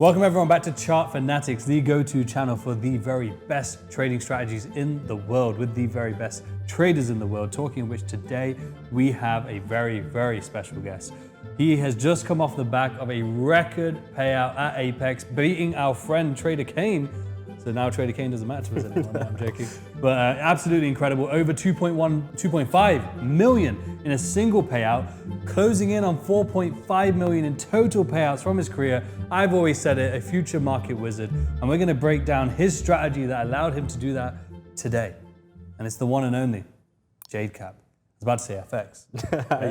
Welcome everyone back to Chart Fanatics, the go-to channel for the very best trading strategies in the world with the very best traders in the world, talking of which today we have a very, very special guest. He has just come off the back of a record payout at Apex, beating our friend Trader Kane. So now Trader Kane doesn't matter to us anymore. No, I'm joking. But absolutely incredible. Over 2.5 million in a single payout, closing in on 4.5 million in total payouts from his career. I've always said it, a future market wizard. And we're going to break down his strategy that allowed him to do that today. And it's the one and only Jadecap. I was about to say FX.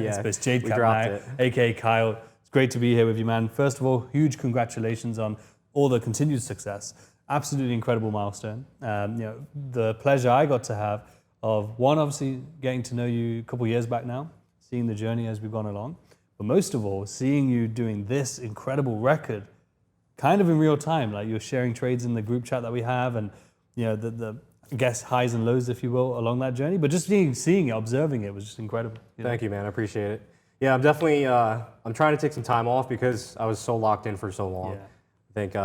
Yeah, but it's Jadecap now, aka Kyle. It's great to be here with you, man. First of all, huge congratulations on all the continued success. Absolutely incredible milestone. The pleasure I got to have of one, obviously getting to know you a couple years back now, seeing the journey as we've gone along, but most of all, seeing you doing this incredible record, kind of in real time. Like you're sharing trades in the group chat that we have, and the I guess highs and lows, if you will, along that journey. But just seeing it, observing it was just incredible. Thank you, man. I appreciate it. Yeah, I'm definitely. I'm trying to take some time off because I was so locked in for so long. Yeah. I think.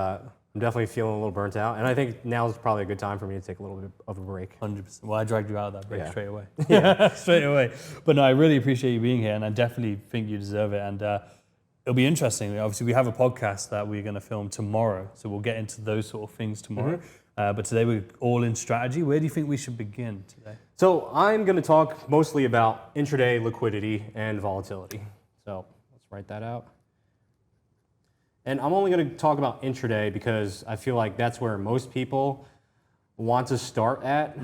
I'm definitely feeling a little burnt out, and I think now is probably a good time for me to take a little bit of a break. 100%. Well, I dragged you out of that break straight away. Yeah, straight away. But no, I really appreciate you being here, and I definitely think you deserve it. And it'll be interesting. Obviously, we have a podcast that we're going to film tomorrow, so we'll get into those sort of things tomorrow. But today we're all in strategy. Where do you think we should begin today? So I'm going to talk mostly about intraday liquidity and volatility. So let's write that out. And I'm only going to talk about intraday because I feel like that's where most people want to start at.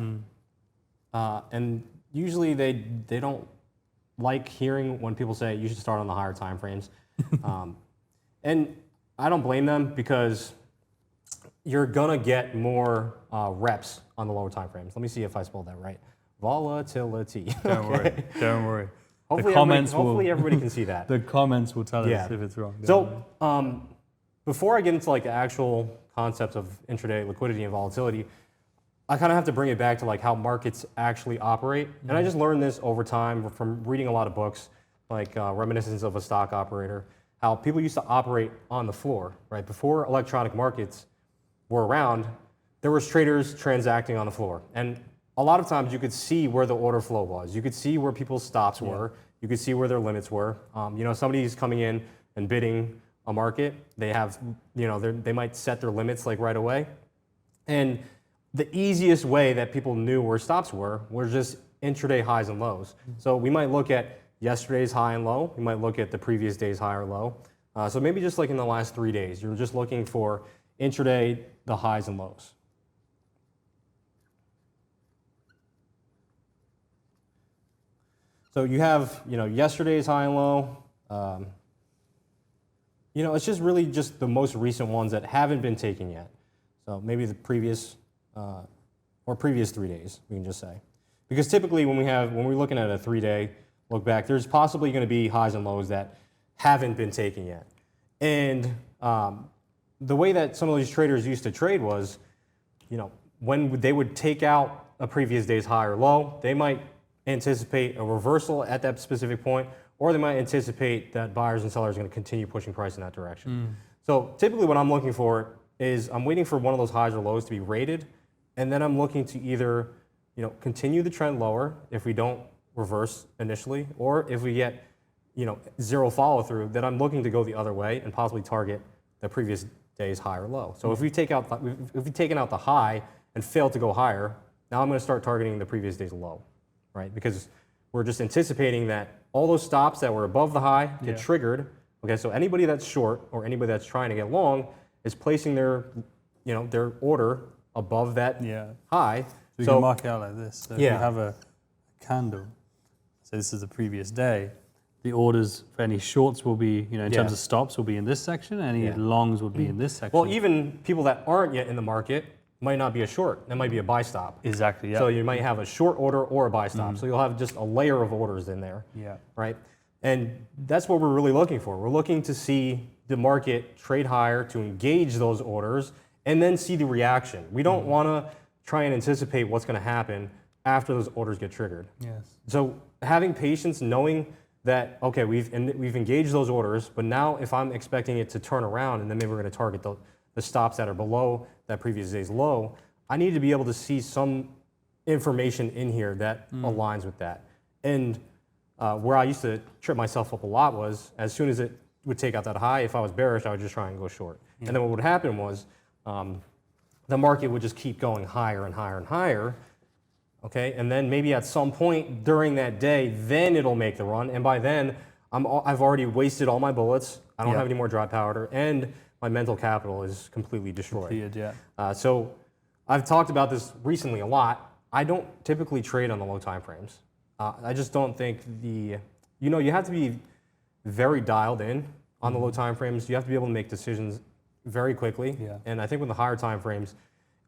And usually they don't like hearing when people say you should start on the higher time frames. And I don't blame them because you're going to get more reps on the lower time frames. Let me see if I spelled that right. Volatility. Don't worry. Don't worry. Hopefully everybody can see that. The comments will tell us if it's wrong. So before I get into like the actual concepts of intraday liquidity and volatility, I kind of have to bring it back to like how markets actually operate. And I just learned this over time from reading a lot of books, like Reminiscence of a Stock Operator, how people used to operate on the floor, right? Before electronic markets were around, there was traders transacting on the floor. And a lot of times you could see where the order flow was. You could see where people's stops were. You could see where their limits were. Somebody's coming in and bidding a market. They have, they might set their limits like right away. And the easiest way that people knew where stops were just intraday highs and lows. So we might look at yesterday's high and low. We might look at the previous day's high or low. So maybe just like in the last 3 days, you're just looking for intraday, the highs and lows. So you have, yesterday's high and low. It's just really just the most recent ones that haven't been taken yet. So maybe the previous 3 days, we can just say. Because typically when we're looking at a 3-day look back, there's possibly going to be highs and lows that haven't been taken yet. And the way that some of these traders used to trade was, when they would take out a previous day's high or low, they might anticipate a reversal at that specific point, or they might anticipate that buyers and sellers are going to continue pushing price in that direction. So typically what I'm looking for is I'm waiting for one of those highs or lows to be rated, and then I'm looking to either continue the trend lower if we don't reverse initially, or if we get zero follow through, then I'm looking to go the other way and possibly target the previous day's high or low. So if we've taken out the high and failed to go higher, now I'm going to start targeting the previous day's low, right? Because we're just anticipating that all those stops that were above the high get triggered. Okay, so anybody that's short or anybody that's trying to get long is placing their order above that high. So you can mark it out like this. So if you have a candle, so this is the previous day, the orders for any shorts will be, in terms of stops, will be in this section. Any longs will be in this section. Well, even people that aren't yet in the market might not be a short. That might be a buy stop. Exactly, yeah. So you might have a short order or a buy stop. So you'll have just a layer of orders in there, right? And that's what we're really looking for. We're looking to see the market trade higher to engage those orders and then see the reaction. We don't want to try and anticipate what's going to happen after those orders get triggered. Yes. So having patience, knowing that, okay, we've engaged those orders, but now if I'm expecting it to turn around and then maybe we're going to target the stops that are below that previous day's low, I need to be able to see some information in here that aligns with that. And where I used to trip myself up a lot was as soon as it would take out that high, if I was bearish, I would just try and go short. And then what would happen was the market would just keep going higher and higher and higher. Okay, and then maybe at some point during that day, then it'll make the run. And by then, I've already wasted all my bullets. I don't have any more dry powder, and my mental capital is completely destroyed. Completed, So I've talked about this recently a lot. I don't typically trade on the low time frames. I just don't think you have to be very dialed in on the low time frames. You have to be able to make decisions very quickly. Yeah. And I think with the higher time frames,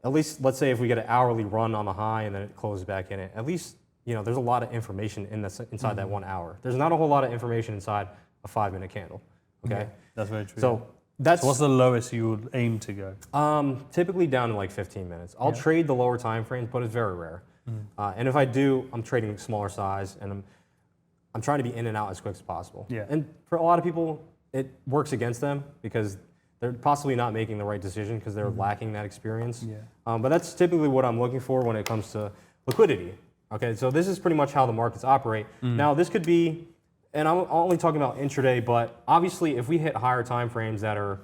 at least let's say if we get an hourly run on the high and then it closes back in it, at least there's a lot of information inside that 1 hour. There's not a whole lot of information inside a 5-minute candle. Okay, Yeah, that's very true. so what's the lowest you would aim to go? typically down to like 15 minutes. I'll trade the lower time frames, but it's very rare. And if I do, I'm trading smaller size, and I'm trying to be in and out as quick as possible. Yeah. And for a lot of people, it works against them because they're possibly not making the right decision because they're lacking that experience. Yeah. But that's typically what I'm looking for when it comes to liquidity. Okay, so this is pretty much how the markets operate. Now this could be, and I'm only talking about intraday, but obviously if we hit higher time frames that are,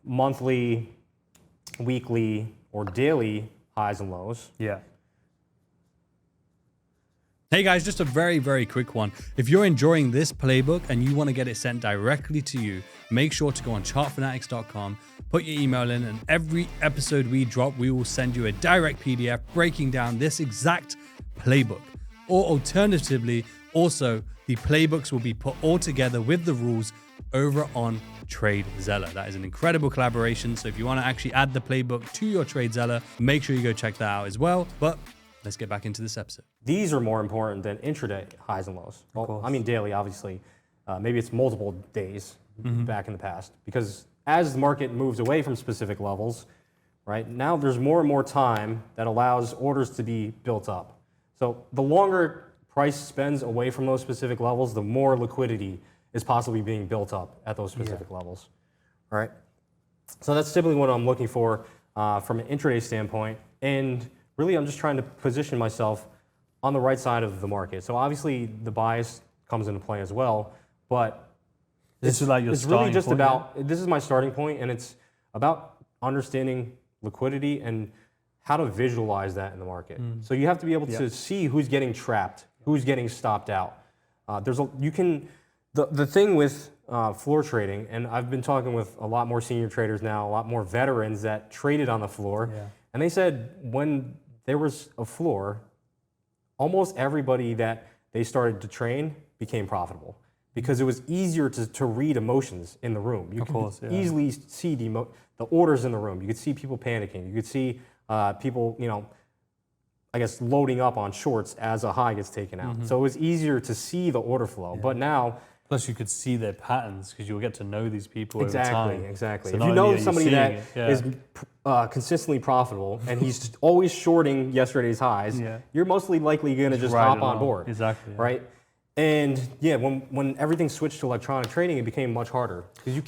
monthly, weekly, or daily highs and lows. Yeah. Hey guys, just a very, very quick one. If you're enjoying this playbook and you want to get it sent directly to you, make sure to go on chartfanatics.com, put your email in, and every episode we drop, we will send you a direct PDF breaking down this exact playbook. Or alternatively, also, the playbooks will be put all together with the rules over on Tradzella. That is an incredible collaboration. So if you want to actually add the playbook to your Tradzella, make sure you go check that out as well. But let's get back into this episode. These are more important than intraday highs and lows. Well, I mean daily, obviously. Maybe it's multiple days back in the past. Because as the market moves away from specific levels, right, now there's more and more time that allows orders to be built up. So the longer price spends away from those specific levels, the more liquidity is possibly being built up at those specific levels. All right. So that's typically what I'm looking for from an intraday standpoint. And really, I'm just trying to position myself on the right side of the market. So obviously, the bias comes into play as well, but This is like your it's starting really just point, about, this is my starting point, and it's about understanding liquidity and how to visualize that in the market. So you have to be able to see who's getting trapped, who's getting stopped out. The thing with floor trading, and I've been talking with a lot more senior traders now, a lot more veterans that traded on the floor, and they said when there was a floor, almost everybody that they started to train became profitable because it was easier to read emotions in the room. You could easily see the orders in the room. You could see people panicking. You could see people, I guess, loading up on shorts as a high gets taken out. So it was easier to see the order flow. But now, plus you could see their patterns because you'll get to know these people over time. Exactly. So if you know only are somebody that seeing is consistently profitable and he's always shorting yesterday's highs, you're mostly likely going to just hop on board. Exactly. Right? And when everything switched to electronic trading, it became much harder because you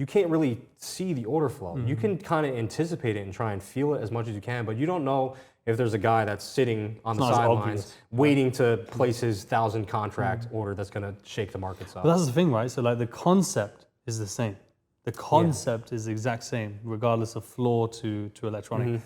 can't really see the order flow. You can kind of anticipate it and try and feel it as much as you can, but you don't know if there's a guy that's sitting on the sidelines waiting to place his 1,000 contract order that's going to shake the markets up. But that's the thing, right? So like the concept is the same. The concept is the exact same, regardless of floor to electronic.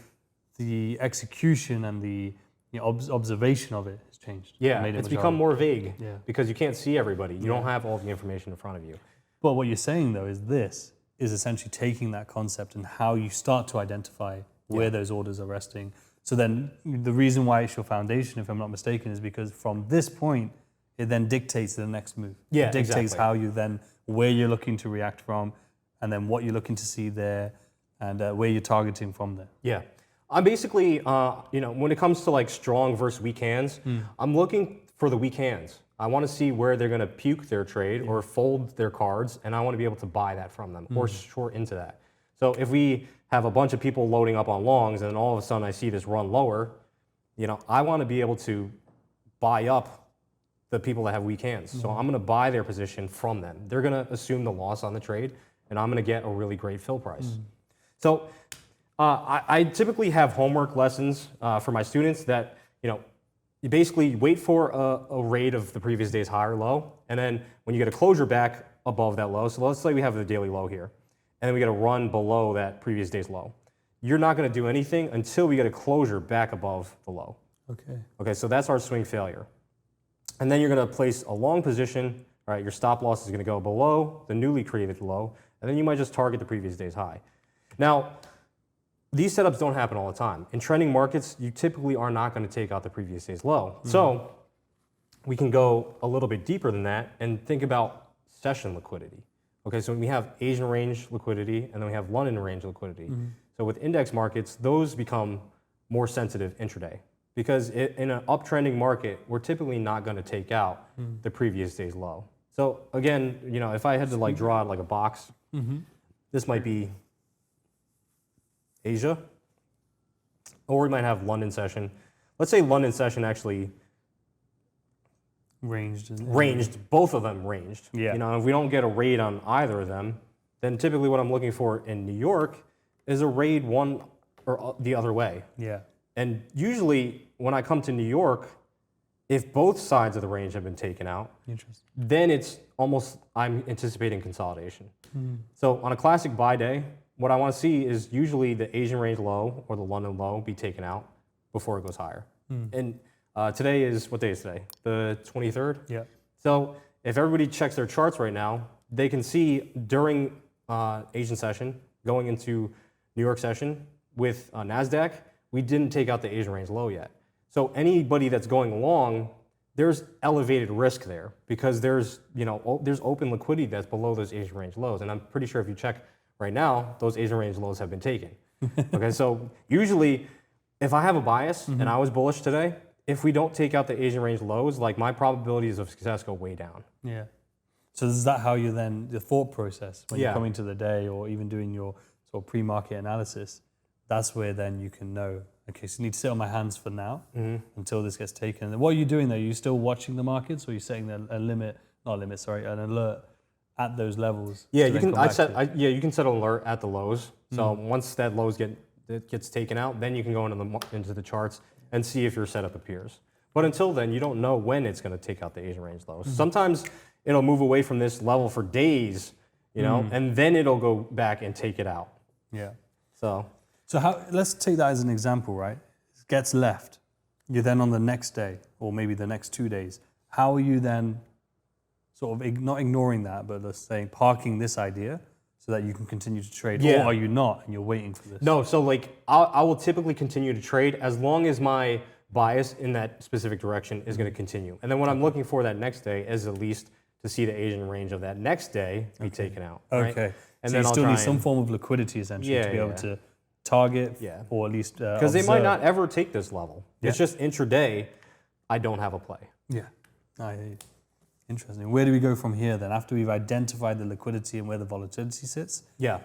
The execution and the observation of it has changed. Yeah, it's become more vague because you can't see everybody. You don't have all the information in front of you. But what you're saying though is this is essentially taking that concept and how you start to identify where those orders are resting. So then the reason why it's your foundation, if I'm not mistaken, is because from this point, it then dictates the next move. Yeah, it dictates exactly. how you then, where you're looking to react from, and then what you're looking to see there, and where you're targeting from there. Yeah. I'm basically, when it comes to like strong versus weak hands, I'm looking for the weak hands. I want to see where they're going to puke their trade or fold their cards, and I want to be able to buy that from them or short into that. So if we have a bunch of people loading up on longs and then all of a sudden I see this run lower, I want to be able to buy up the people that have weak hands. So I'm going to buy their position from them. They're going to assume the loss on the trade, and I'm going to get a really great fill price. So I typically have homework lessons for my students that, you basically wait for a rate of the previous day's high or low, and then when you get a closure back above that low, so let's say we have the daily low here, and then we get a run below that previous day's low. You're not going to do anything until we get a closure back above the low. Okay, so that's our swing failure. And then you're going to place a long position, right? Your stop loss is going to go below the newly created low, and then you might just target the previous day's high. Now, these setups don't happen all the time. In trending markets, you typically are not going to take out the previous day's low. So we can go a little bit deeper than that and think about session liquidity. Okay, so we have Asian range liquidity, and then we have London range liquidity. So with index markets, those become more sensitive intraday. Because in an uptrending market, we're typically not going to take out the previous day's low. So again, if I had to draw out like a box, this might be Asia, or we might have London session. Let's say London session actually ranged, both of them ranged. If we don't get a raid on either of them, then typically what I'm looking for in New York is a raid one or the other way. And usually when I come to New York, if both sides of the range have been taken out, then it's almost, I'm anticipating consolidation. So on a classic buy day, what I want to see is usually the Asian range low or the London low be taken out before it goes higher. And today is, what day is today? The 23rd? So if everybody checks their charts right now, they can see during Asian session, going into New York session with NASDAQ, we didn't take out the Asian range low yet. So anybody that's going long, there's elevated risk there because there's open liquidity that's below those Asian range lows. And I'm pretty sure if you check right now, those Asian range lows have been taken. Okay, so usually if I have a bias and I was bullish today, if we don't take out the Asian range lows, my probabilities of success go way down. So is that how you then, the thought process, when you're coming to the day or even doing your sort of pre-market analysis, that's where then you can know, okay, so I need to sit on my hands for now until this gets taken. And what are you doing there? Are you still watching the markets, or are you setting an alert at those levels? Yeah, you can. You can set an alert at the lows. So once that lows gets taken out, then you can go into the charts and see if your setup appears. But until then, you don't know when it's going to take out the Asian range lows. Sometimes it'll move away from this level for days, and then it'll go back and take it out. So how? Let's take that as an example, right? It gets left. You're then on the next day, or maybe the next 2 days. How are you then sort of not ignoring that, but let's say parking this idea so that you can continue to trade, or are you not and you're waiting for this? No, so I will typically continue to trade as long as my bias in that specific direction is going to continue. And then what I'm looking for that next day is at least to see the Asian range of that next day be taken out. Right? And so then you still need some form of liquidity essentially to be able to target, or at least because they might not ever take this level. It's just intraday, I don't have a play. Interesting. Where do we go from here then? After we've identified the liquidity and where the volatility sits,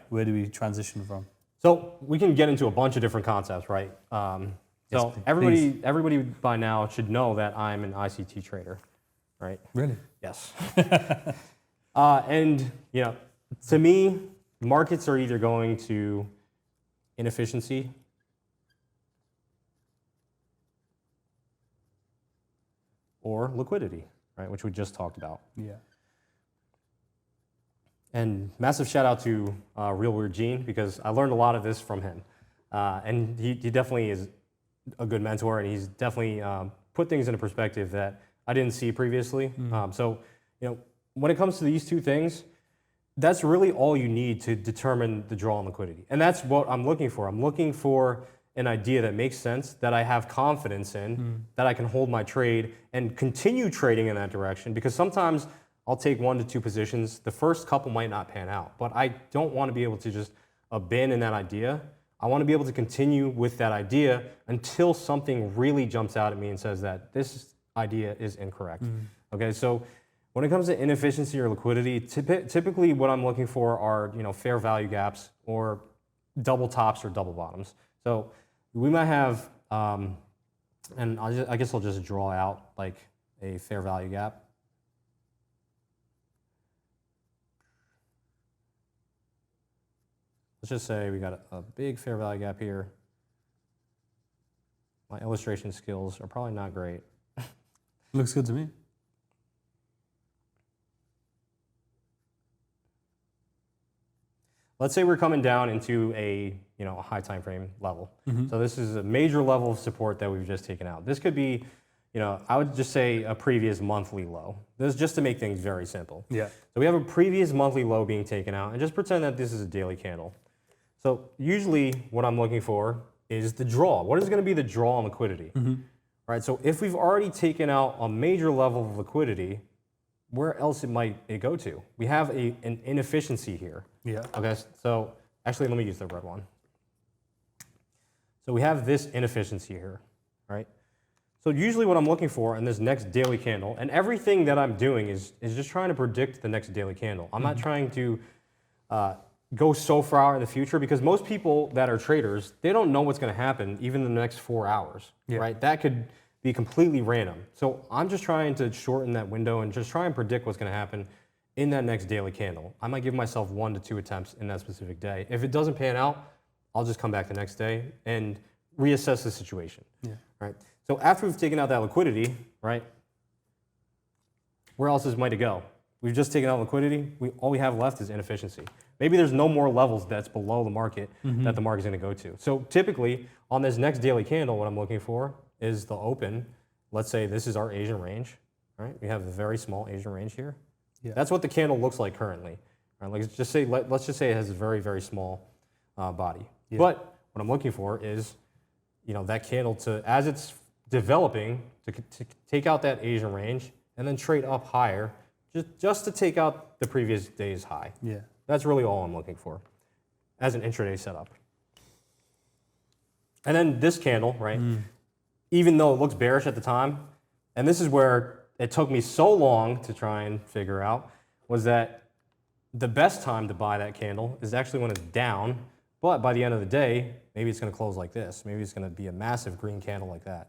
where do we transition from? So we can get into a bunch of different concepts, right? So everybody by now should know that I'm an ICT trader, right? Really? Yes. And to me, markets are either going to inefficiency or liquidity, right? Which we just talked about. And massive shout out to Real Weird Gene, because I learned a lot of this from him. And he definitely is a good mentor, and he's definitely put things into perspective that I didn't see previously. So when it comes to these two things, that's really all you need to determine the draw on liquidity. And that's what I'm looking for. I'm looking for an idea that makes sense, that I have confidence in, that I can hold my trade and continue trading in that direction, because sometimes I'll take 1 to 2 positions. The first couple might not pan out, but I don't want to be able to just abandon that idea. I want to be able to continue with that idea until something really jumps out at me and says that this idea is incorrect. Okay, so when it comes to inefficiency or liquidity, typically what I'm looking for are fair value gaps or double tops or double bottoms. So we might have, and I guess I'll just draw out like a fair value gap. Let's just say we got a big fair value gap here. My illustration skills are probably not great. Looks good to me. Let's say we're coming down into a a high time frame level. So this is a major level of support that we've just taken out. This could be, I would just say a previous monthly low. This is just to make things very simple. Yeah. So we have a previous monthly low being taken out, and just pretend that this is a daily candle. So usually what I'm looking for is the draw. What is going to be the draw on liquidity? Right. So if we've already taken out a major level of liquidity, where else might it go to? We have an inefficiency here. Yeah. Okay. So actually, let me use the red one. So we have this inefficiency here, right? So usually what I'm looking for in this next daily candle, and everything that I'm doing is just trying to predict the next daily candle. I'm not trying to go so far in the future, because most people that are traders, they don't know what's going to happen even in the next 4 hours, right? That could be completely random. So I'm just trying to shorten that window and just try and predict what's going to happen in that next daily candle. I might give myself 1 to 2 attempts in that specific day. If it doesn't pan out, I'll just come back the next day and reassess the situation, right? So after we've taken out that liquidity, right, where else might it go? We've just taken out liquidity. All we have left is inefficiency. Maybe there's no more levels that's below the market that the market's going to go to. So typically on this next daily candle, what I'm looking for is the open. Let's say this is our Asian range, right? We have a very small Asian range here. Yeah. That's what the candle looks like currently. Right? Let's just say it has a very, very small body. Yeah. But what I'm looking for is, that candle as it's developing, to take out that Asian range and then trade up higher, just to take out the previous day's high. Yeah. That's really all I'm looking for as an intraday setup. And then this candle, right, even though it looks bearish at the time, and this is where it took me so long to try and figure out, was that the best time to buy that candle is actually when it's down, but by the end of the day, maybe it's going to close like this. Maybe it's going to be a massive green candle like that.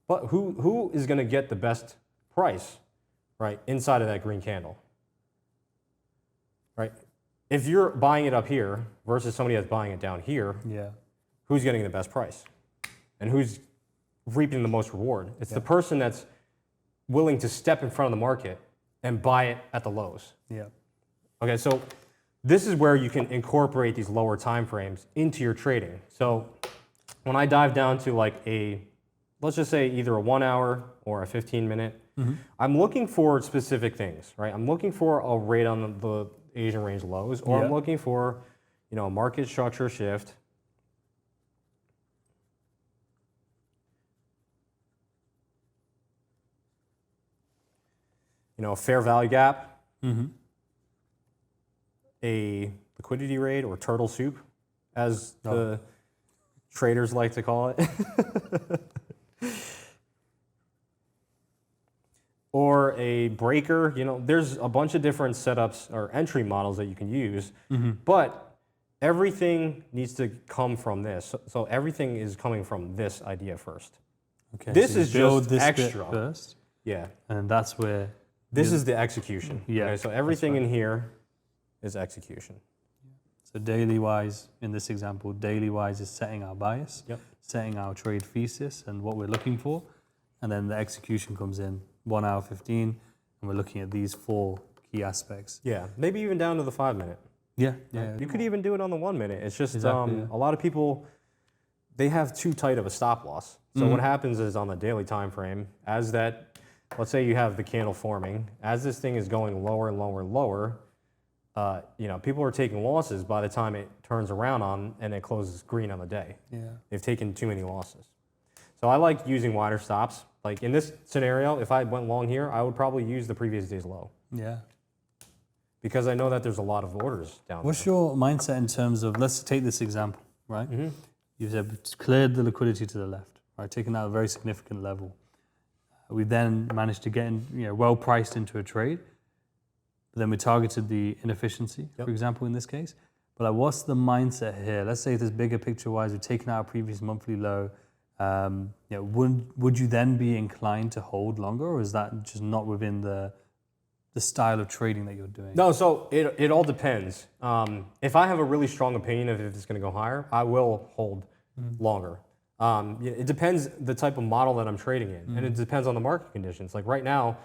But who is going to get the best price, right, inside of that green candle? Right? If you're buying it up here versus somebody that's buying it down here, who's getting the best price? And who's reaping the most reward? It's the person that's willing to step in front of the market and buy it at the lows. Yeah. Okay, so this is where you can incorporate these lower time frames into your trading. So when I dive down to let's just say either a 1 hour or a 15-minute, I'm looking for specific things, right? I'm looking for a rate on the Asian range lows, or I'm looking for, a market structure shift. A fair value gap, a liquidity rate, or turtle soup, as the traders like to call it. Or a breaker. There's a bunch of different setups or entry models that you can use, but everything needs to come from this. So everything is coming from this idea first. Okay. This is just this extra. Bit first. Yeah. And that's where this is the execution. Yeah. Okay, so everything in here is execution. So daily wise, in this example, daily wise is setting our bias, setting our trade thesis and what we're looking for, and then the execution comes in 1 hour 15, and we're looking at these 4 key aspects. Yeah, maybe even down to the 5 minute. Yeah. You could even do it on the 1 minute. It's just a lot of people, they have too tight of a stop loss. So what happens is on the daily time frame, as that, let's say you have the candle forming, as this thing is going lower and lower and lower, people are taking losses by the time it turns around and it closes green on the day. Yeah. They've taken too many losses. So I like using wider stops. Like in this scenario, if I went long here, I would probably use the previous day's low. Yeah. Because I know that there's a lot of orders down there. What's your mindset in terms of, let's take this example, right? You've cleared the liquidity to the left, right? Taken out a very significant level. We then managed to get well priced into a trade. But then we targeted the inefficiency, for example, in this case. But what's the mindset here? Let's say this bigger picture wise, we've taken out a previous monthly low. would you then be inclined to hold longer, or is that just not within the style of trading that you're doing? No, so it all depends. If I have a really strong opinion of if it's going to go higher, I will hold longer. It depends the type of model that I'm trading in, and it depends on the market conditions. Like right now,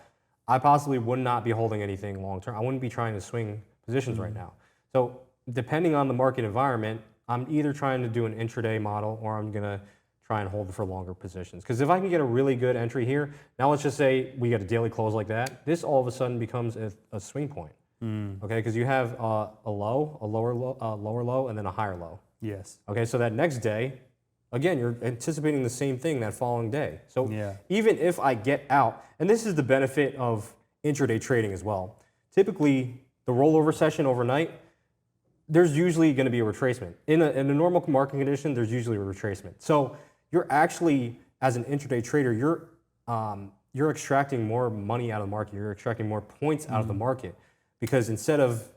I possibly would not be holding anything long term. I wouldn't be trying to swing positions right now. So depending on the market environment, I'm either trying to do an intraday model or I'm going to try and hold for longer positions. Because if I can get a really good entry here, now let's just say we get a daily close like that, this all of a sudden becomes a swing point. Okay, because you have a low, a lower low, and then a higher low. Yes. Okay, so that next day, again, you're anticipating the same thing that following day. So even if I get out, and this is the benefit of intraday trading as well. Typically, the rollover session overnight, there's usually going to be a retracement. In a normal market condition, there's usually a retracement. So you're actually, as an intraday trader, you're extracting more money out of the market. You're extracting more points out of the market, because instead of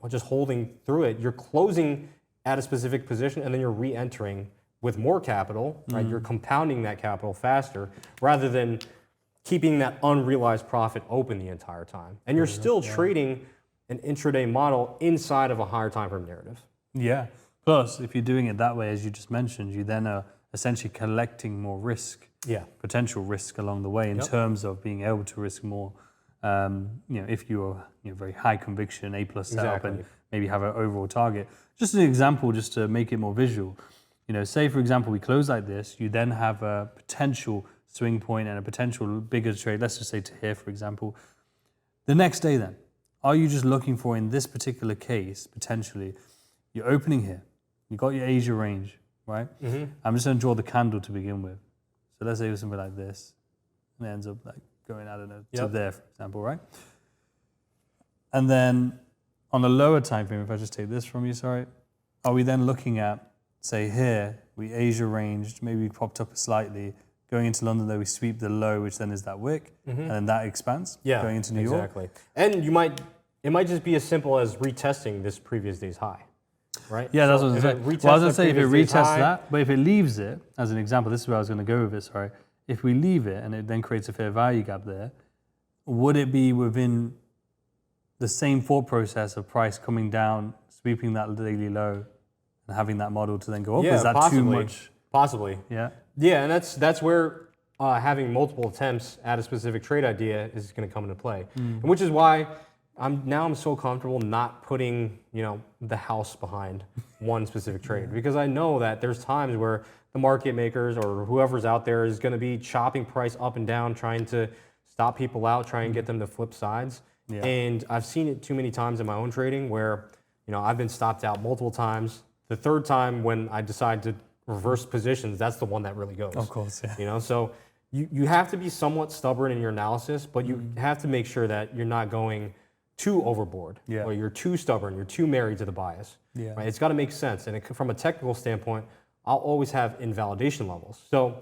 just holding through it, you're closing at a specific position and then you're re-entering with more capital. Right? You're compounding that capital faster rather than keeping that unrealized profit open the entire time. And you're still trading an intraday model inside of a higher time frame narrative. Yeah. Plus, if you're doing it that way, as you just mentioned, you then are essentially collecting more risk, potential risk along the way in terms of being able to risk more. If you're very high conviction, A+ setup, and maybe have an overall target. Just an example, just to make it more visual. Say for example we close like this, you then have a potential swing point and a potential bigger trade. Let's just say to here, for example. The next day, then, are you just looking for, in this particular case, potentially, you're opening here, you got your Asia range, right? I'm just going to draw the candle to begin with. So let's say it was something like this, and it ends up like going, I don't know, to there, for example, right? And then on a lower time frame, if I just take this from you, sorry, are we then looking at, say here, we Asia ranged, maybe we popped up slightly, going into London, though, we sweep the low, which then is that wick, and then that expands, going into New York. Exactly. And it might just be as simple as retesting this previous day's high, right? Yeah, that's what I was going to say. Well, I was going to say, if it retests that, but if it leaves it, as an example, this is where I was going to go with it, sorry. If we leave it and it then creates a fair value gap there, would it be within the same thought process of price coming down, sweeping that daily low, and having that model to then go up? Yeah, is that possibly, too much? Possibly. Yeah. Yeah, and that's where having multiple attempts at a specific trade idea is going to come into play, and which is why I'm so comfortable not putting the house behind one specific trade, because I know that there's times where the market makers or whoever's out there is going to be chopping price up and down, trying to stop people out, try and get them to flip sides. And I've seen it too many times in my own trading where I've been stopped out multiple times. The third time when I decide to reverse positions, that's the one that really goes. Of course, yeah. So you have to be somewhat stubborn in your analysis, but you have to make sure that you're not going too overboard, or you're too stubborn, you're too married to the bias. Right? It's got to make sense. And from a technical standpoint, I'll always have invalidation levels. So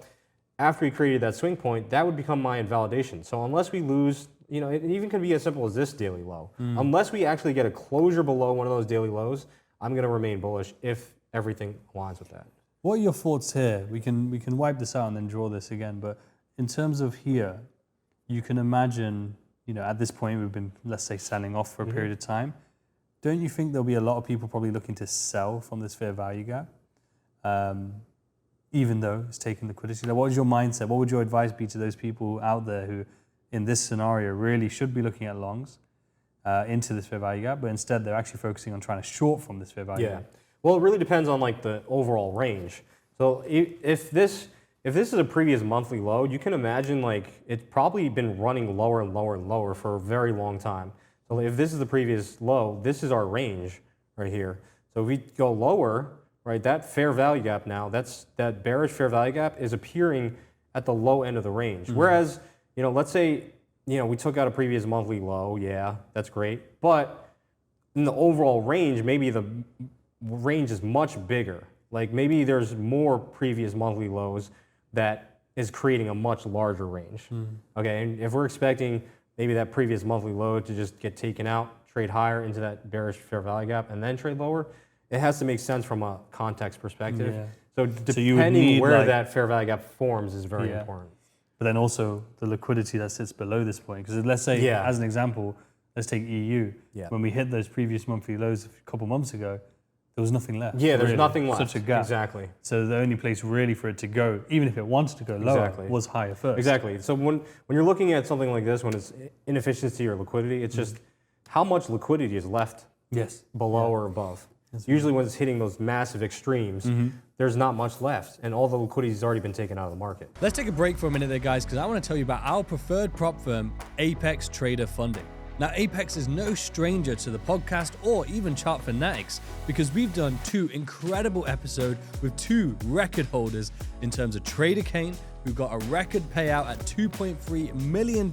after we created that swing point, that would become my invalidation. So unless we lose, it even can be as simple as this daily low. Unless we actually get a closure below one of those daily lows, I'm going to remain bullish if everything aligns with that. What are your thoughts here? We can wipe this out and then draw this again. But in terms of here, you can imagine, at this point we've been, let's say, selling off for a period of time. Don't you think there'll be a lot of people probably looking to sell from this fair value gap, even though it's taking liquidity? What is your mindset? What would your advice be to those people out there who, in this scenario, really should be looking at longs into this fair value gap, but instead they're actually focusing on trying to short from this fair value gap? Well, it really depends on the overall range. So if this is a previous monthly low, you can imagine it's probably been running lower and lower and lower for a very long time. So if this is the previous low, this is our range right here. So if we go lower, right, that fair value gap now, that bearish fair value gap is appearing at the low end of the range. Whereas, let's say, we took out a previous monthly low, that's great. But in the overall range, maybe the range is much bigger. Maybe there's more previous monthly lows that is creating a much larger range. Okay, and if we're expecting maybe that previous monthly low to just get taken out, trade higher into that bearish fair value gap, and then trade lower, it has to make sense from a context perspective. So you would depending need, where like- that fair value gap forms is very Yeah. important. But then also the liquidity that sits below this point. Because let's say, Yeah. as an example, let's take EU. Yeah. When we hit those previous monthly lows a couple months ago, there was nothing left. Yeah, there's really. nothing left. Such a gap. Exactly. So the only place really for it to go, even if it wanted to go lower, Exactly. was higher first. Exactly. So when you're looking at something like this, when it's inefficiency or liquidity, it's just how much liquidity is left Yes. below or above. Usually when it's hitting those massive extremes, there's not much left, and all the liquidity has already been taken out of the market. Let's take a break for a minute there, guys, because I want to tell you about our preferred prop firm, Apex Trader Funding. Now, Apex is no stranger to the podcast or even Chart Fanatics, because we've done 2 incredible episodes with 2 record holders in terms of Trader Kane, who got a record payout at $2.3 million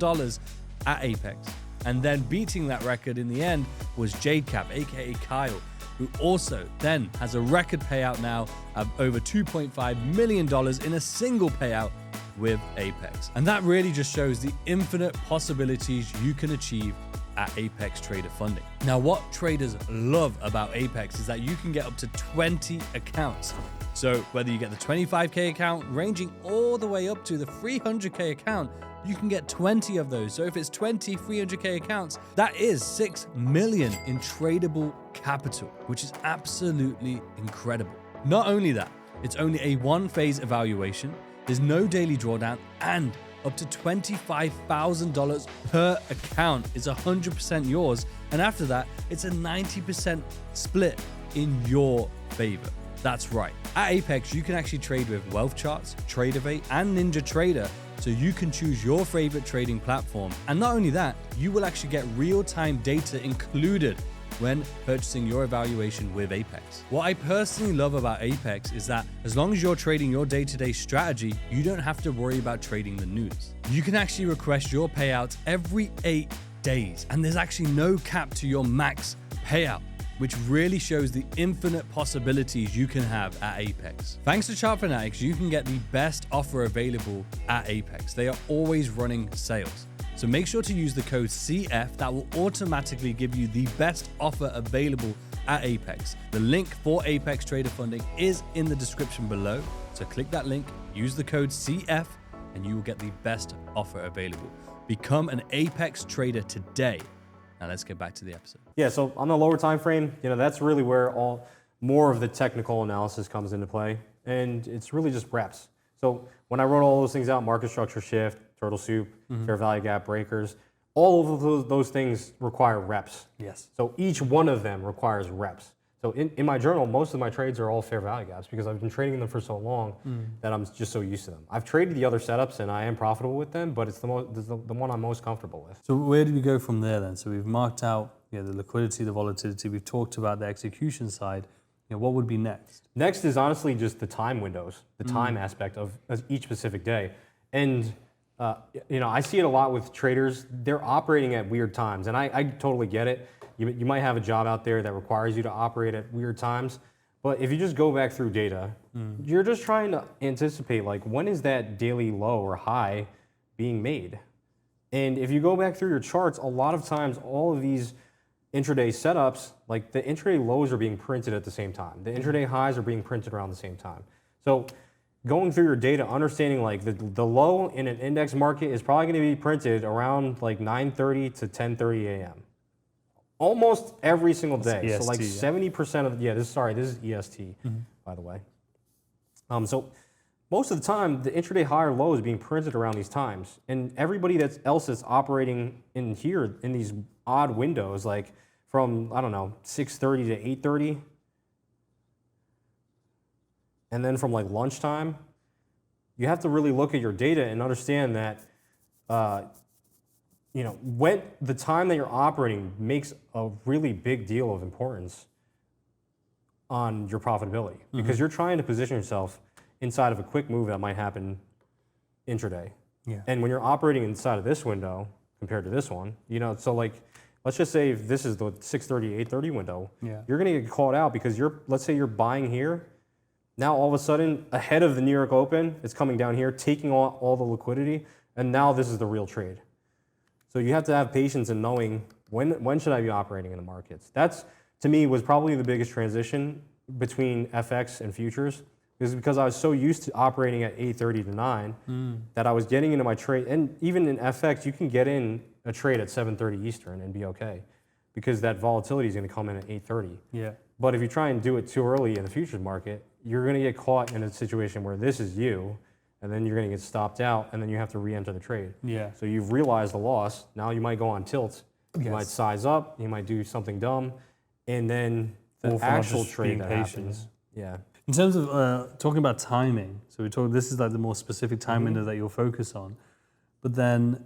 at Apex. And then beating that record in the end was Jadecap, aka Kyle, who also then has a record payout now of over $2.5 million in a single payout with Apex. And that really just shows the infinite possibilities you can achieve at Apex Trader Funding. Now, what traders love about Apex is that you can get up to 20 accounts. So whether you get the 25K account ranging all the way up to the 300K account, you can get 20 of those. So if it's 20 300K accounts, that is 6 million in tradable capital, which is absolutely incredible. Not only that, it's only a 1-phase evaluation, there's no daily drawdown, and up to $25,000 per account is 100% yours. And after that, it's a 90% split in your favor. That's right. At Apex, you can actually trade with Wealth Charts, Tradeovate, and Ninja Trader, so you can choose your favorite trading platform. And not only that, you will actually get real-time data included when purchasing your evaluation with Apex. What I personally love about Apex is that as long as you're trading your day-to-day strategy, you don't have to worry about trading the news. You can actually request your payouts every 8 days, and there's actually no cap to your max payout, which really shows the infinite possibilities you can have at Apex. Thanks to Chart Fanatics, you can get the best offer available at Apex. They are always running sales. So make sure to use the code CF that will automatically give you the best offer available at Apex. The link for Apex Trader Funding is in the description below. So click that link, use the code CF, and you will get the best offer available. Become an Apex trader today. Now let's get back to the episode. Yeah, so on the lower time frame, that's really where more of the technical analysis comes into play, and it's really just reps. So when I wrote all those things out, market structure shift, turtle soup, fair value gap breakers, all of those things require reps. Yes. So each one of them requires reps. So in my journal, most of my trades are all fair value gaps because I've been trading them for so long that I'm just so used to them. I've traded the other setups and I am profitable with them, but it's the one I'm most comfortable with. So where do we go from there then? So we've marked out the liquidity, the volatility. We've talked about the execution side. What would be next? Next is honestly just the time windows, the time aspect of each specific day. And I see it a lot with traders. They're operating at weird times, and I totally get it. You might have a job out there that requires you to operate at weird times, but if you just go back through data, you're just trying to anticipate, like, when is that daily low or high being made? And if you go back through your charts, a lot of times all of these intraday setups, like the intraday lows are being printed at the same time. The intraday highs are being printed around the same time. So going through your data, understanding like the low in an index market is probably going to be printed around like 9:30 to 10:30 a.m. Almost every single day. That's EST, so like yeah. 70% of this is EST, by the way. So most of the time, the intraday high or low is being printed around these times, and everybody else that's operating in here in these odd windows, like from 6:30 to 8:30, and then from like lunchtime, you have to really look at your data and understand that when the time that you're operating makes a really big deal of importance on your profitability, because you're trying to position yourself inside of a quick move that might happen intraday. Yeah. And when you're operating inside of this window compared to this one, so like, let's just say if this is the 6:30, 8:30 window, you're going to get called out because let's say you're buying here. Now all of a sudden, ahead of the New York Open, it's coming down here, taking all the liquidity, and now this is the real trade. So you have to have patience in knowing when should I be operating in the markets. That's, to me, was probably the biggest transition between FX and futures, is because I was so used to operating at 8:30 to 9 that I was getting into my trade. And even in FX, you can get in a trade at 7:30 Eastern and be okay, because that volatility is going to come in at 8:30. Yeah. But if you try and do it too early in the futures market, you're going to get caught in a situation where this is you, and then you're going to get stopped out, and then you have to re-enter the trade. Yeah. So you've realized the loss. Now you might go on tilt. You might size up. You might do something dumb, and then the Or for not actual just trade being that patient, happens. Yeah. In terms of talking about timing, so this is like the more specific time window that you'll focus on. But then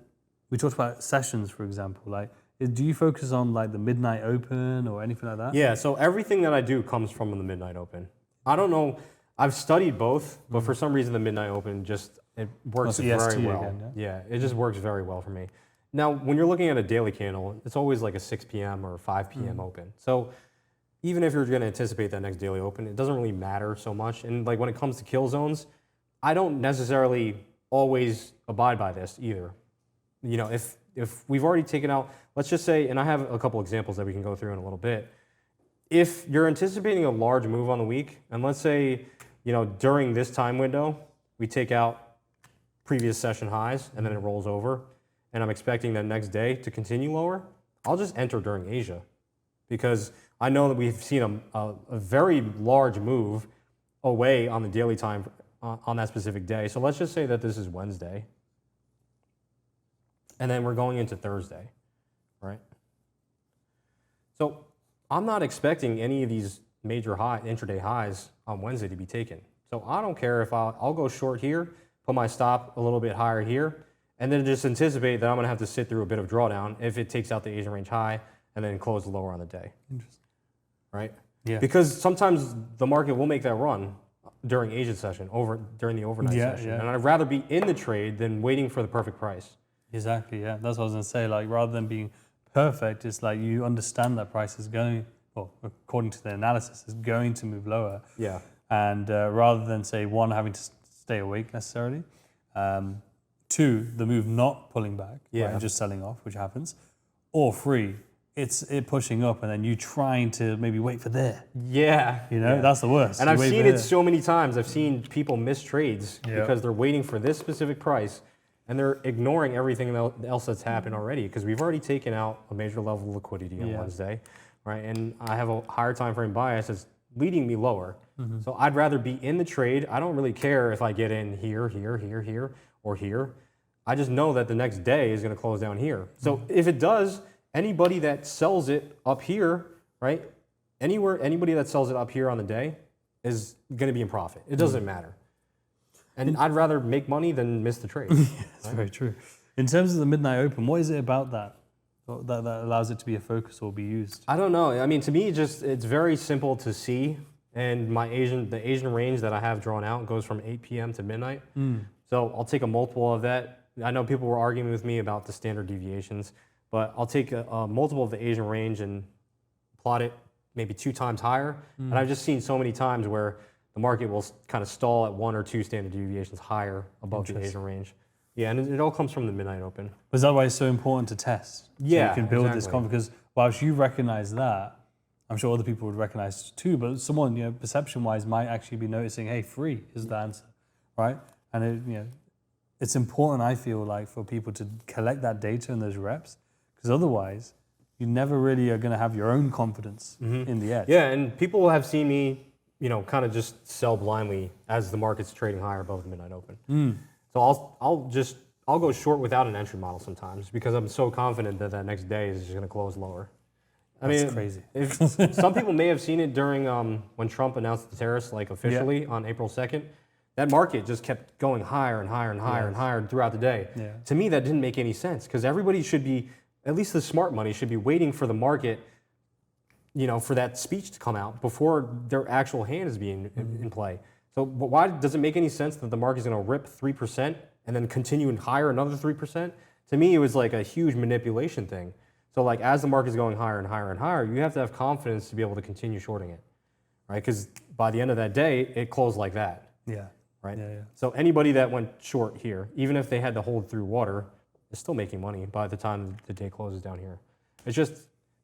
we talked about sessions, for example. Like, do you focus on like the midnight open or anything like that? Yeah. So everything that I do comes from the midnight open. I don't know. I've studied both, but for some reason the midnight open it works That's very EST well. again, Yeah, it just works very well for me. Now, when you're looking at a daily candle, it's always like a 6 p.m. or 5 p.m. open. So even if you're going to anticipate that next daily open, it doesn't really matter so much. And like when it comes to kill zones, I don't necessarily always abide by this either. You know, if we've already taken out, let's just say, and I have a couple examples that we can go through in a little bit. If you're anticipating a large move on the week, and let's say, you know, during this time window, we take out previous session highs and then it rolls over, and I'm expecting the next day to continue lower, I'll just enter during Asia, because I know that we've seen a very large move away on the daily time on that specific day. So let's just say that this is Wednesday, and then we're going into Thursday, right? So I'm not expecting any of these major intraday highs on Wednesday to be taken. So I don't care if I'll go short here, put my stop a little bit higher here, and then just anticipate that I'm going to have to sit through a bit of drawdown if it takes out the Asian range high and then close lower on the day. Interesting. Right? Yeah. Because sometimes the market will make that run during Asian session, during the overnight session. Yeah. And I'd rather be in the trade than waiting for the perfect price. Exactly, yeah. That's what I was going to say. Like, rather than being perfect, it's like you understand that price is going, well, according to the analysis, is going to move lower. Yeah. And rather than, say, one, having to stay awake necessarily, two, the move not pulling back, right, and just selling off, which happens, or three, it's it pushing up and then you trying to maybe wait for there. Yeah. You know, that's the worst. And You I've wait seen for it there. so many times. I've seen people miss trades because they're waiting for this specific price and they're ignoring everything else that's happened already, because we've already taken out a major level of liquidity on Wednesday, right? And I have a higher time frame bias that's leading me lower. So I'd rather be in the trade. I don't really care if I get in here, or here. I just know that the next day is going to close down here. So if it does, anybody that sells it up here, right? Anybody that sells it up here on the day is going to be in profit. It doesn't matter. And I'd rather make money than miss the trade. That's very true. In terms of the midnight open, what is it about that allows it to be a focus or be used? I don't know. I mean, to me, it's very simple to see. And the Asian range that I have drawn out goes from 8 p.m. to midnight. So I'll take a multiple of that. I know people were arguing with me about the standard deviations, but I'll take a multiple of the Asian range and plot it maybe 2 times higher. And I've just seen so many times where the market will kind of stall at 1 or 2 standard deviations higher above the Asian range. Yeah, and it all comes from the midnight open. Is that why it's so important to test? Yeah, so you can build this exactly. confidence. Because whilst you recognize that, I'm sure other people would recognize too, but someone, you know, perception-wise might actually be noticing, hey, 3 is the answer, right? And it, you know, it's important, I feel like, for people to collect that data and those reps, because otherwise, you never really are going to have your own confidence in the edge. Yeah, and people have seen me, you know, kind of just sell blindly as the market's trading higher above the midnight open. So I'll go short without an entry model sometimes because I'm so confident that that next day is just going to close lower. That's crazy. Some people may have seen it during when Trump announced the tariffs, like officially on April 2nd. That market just kept going higher and higher and higher and higher throughout the day. Yeah. To me, that didn't make any sense because everybody should be, at least the smart money, should be waiting for the market, you know, for that speech to come out before their actual hand is being in play. So why does it make any sense that the market is going to rip 3% and then continue and higher another 3%? To me, it was like a huge manipulation thing. So like as the market is going higher and higher and higher, you have to have confidence to be able to continue shorting it, right? Because by the end of that day, it closed like that. Yeah. Right? Yeah. So anybody that went short here, even if they had to hold through water, is still making money by the time the day closes down here. It's just,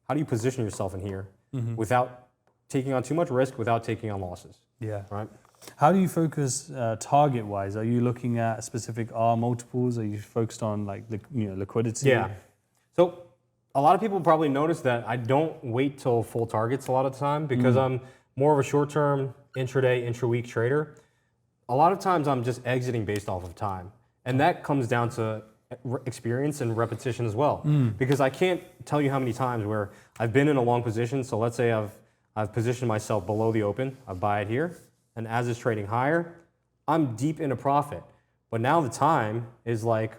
how do you position yourself in here without taking on too much risk, without taking on losses? Yeah. Right? How do you focus target-wise? Are you looking at specific R multiples? Are you focused on like liquidity? Yeah. So a lot of people probably notice that I don't wait till full targets a lot of the time because I'm more of a short-term intraday, intra-week trader. A lot of times I'm just exiting based off of time. And that comes down to experience and repetition as well. Because I can't tell you how many times where I've been in a long position. So let's say I've positioned myself below the open, I buy it here, and as it's trading higher, I'm deep in a profit. But now the time is like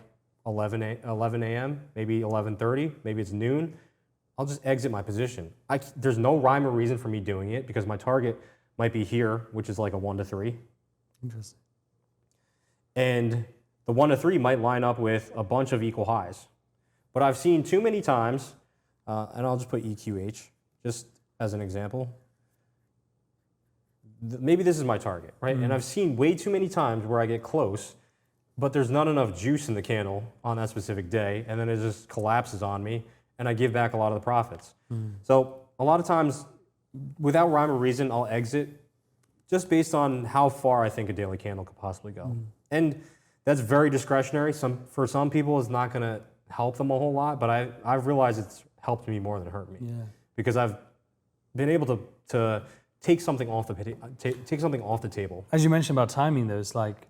11 a.m., maybe 11:30, maybe it's noon. I'll just exit my position. There's no rhyme or reason for me doing it because my target might be here, which is like a 1 to 3. Interesting. And the 1 to 3 might line up with a bunch of equal highs. But I've seen too many times, and I'll just put EQH just as an example. Maybe this is my target, right? And I've seen way too many times where I get close, but there's not enough juice in the candle on that specific day, and then it just collapses on me, and I give back a lot of the profits. So a lot of times, without rhyme or reason, I'll exit just based on how far I think a daily candle could possibly go. And that's very discretionary. For some people, it's not going to help them a whole lot, but I've realized it's helped me more than it hurt me. Yeah. Because I've been able to take something off the table. As you mentioned about timing, though, it's like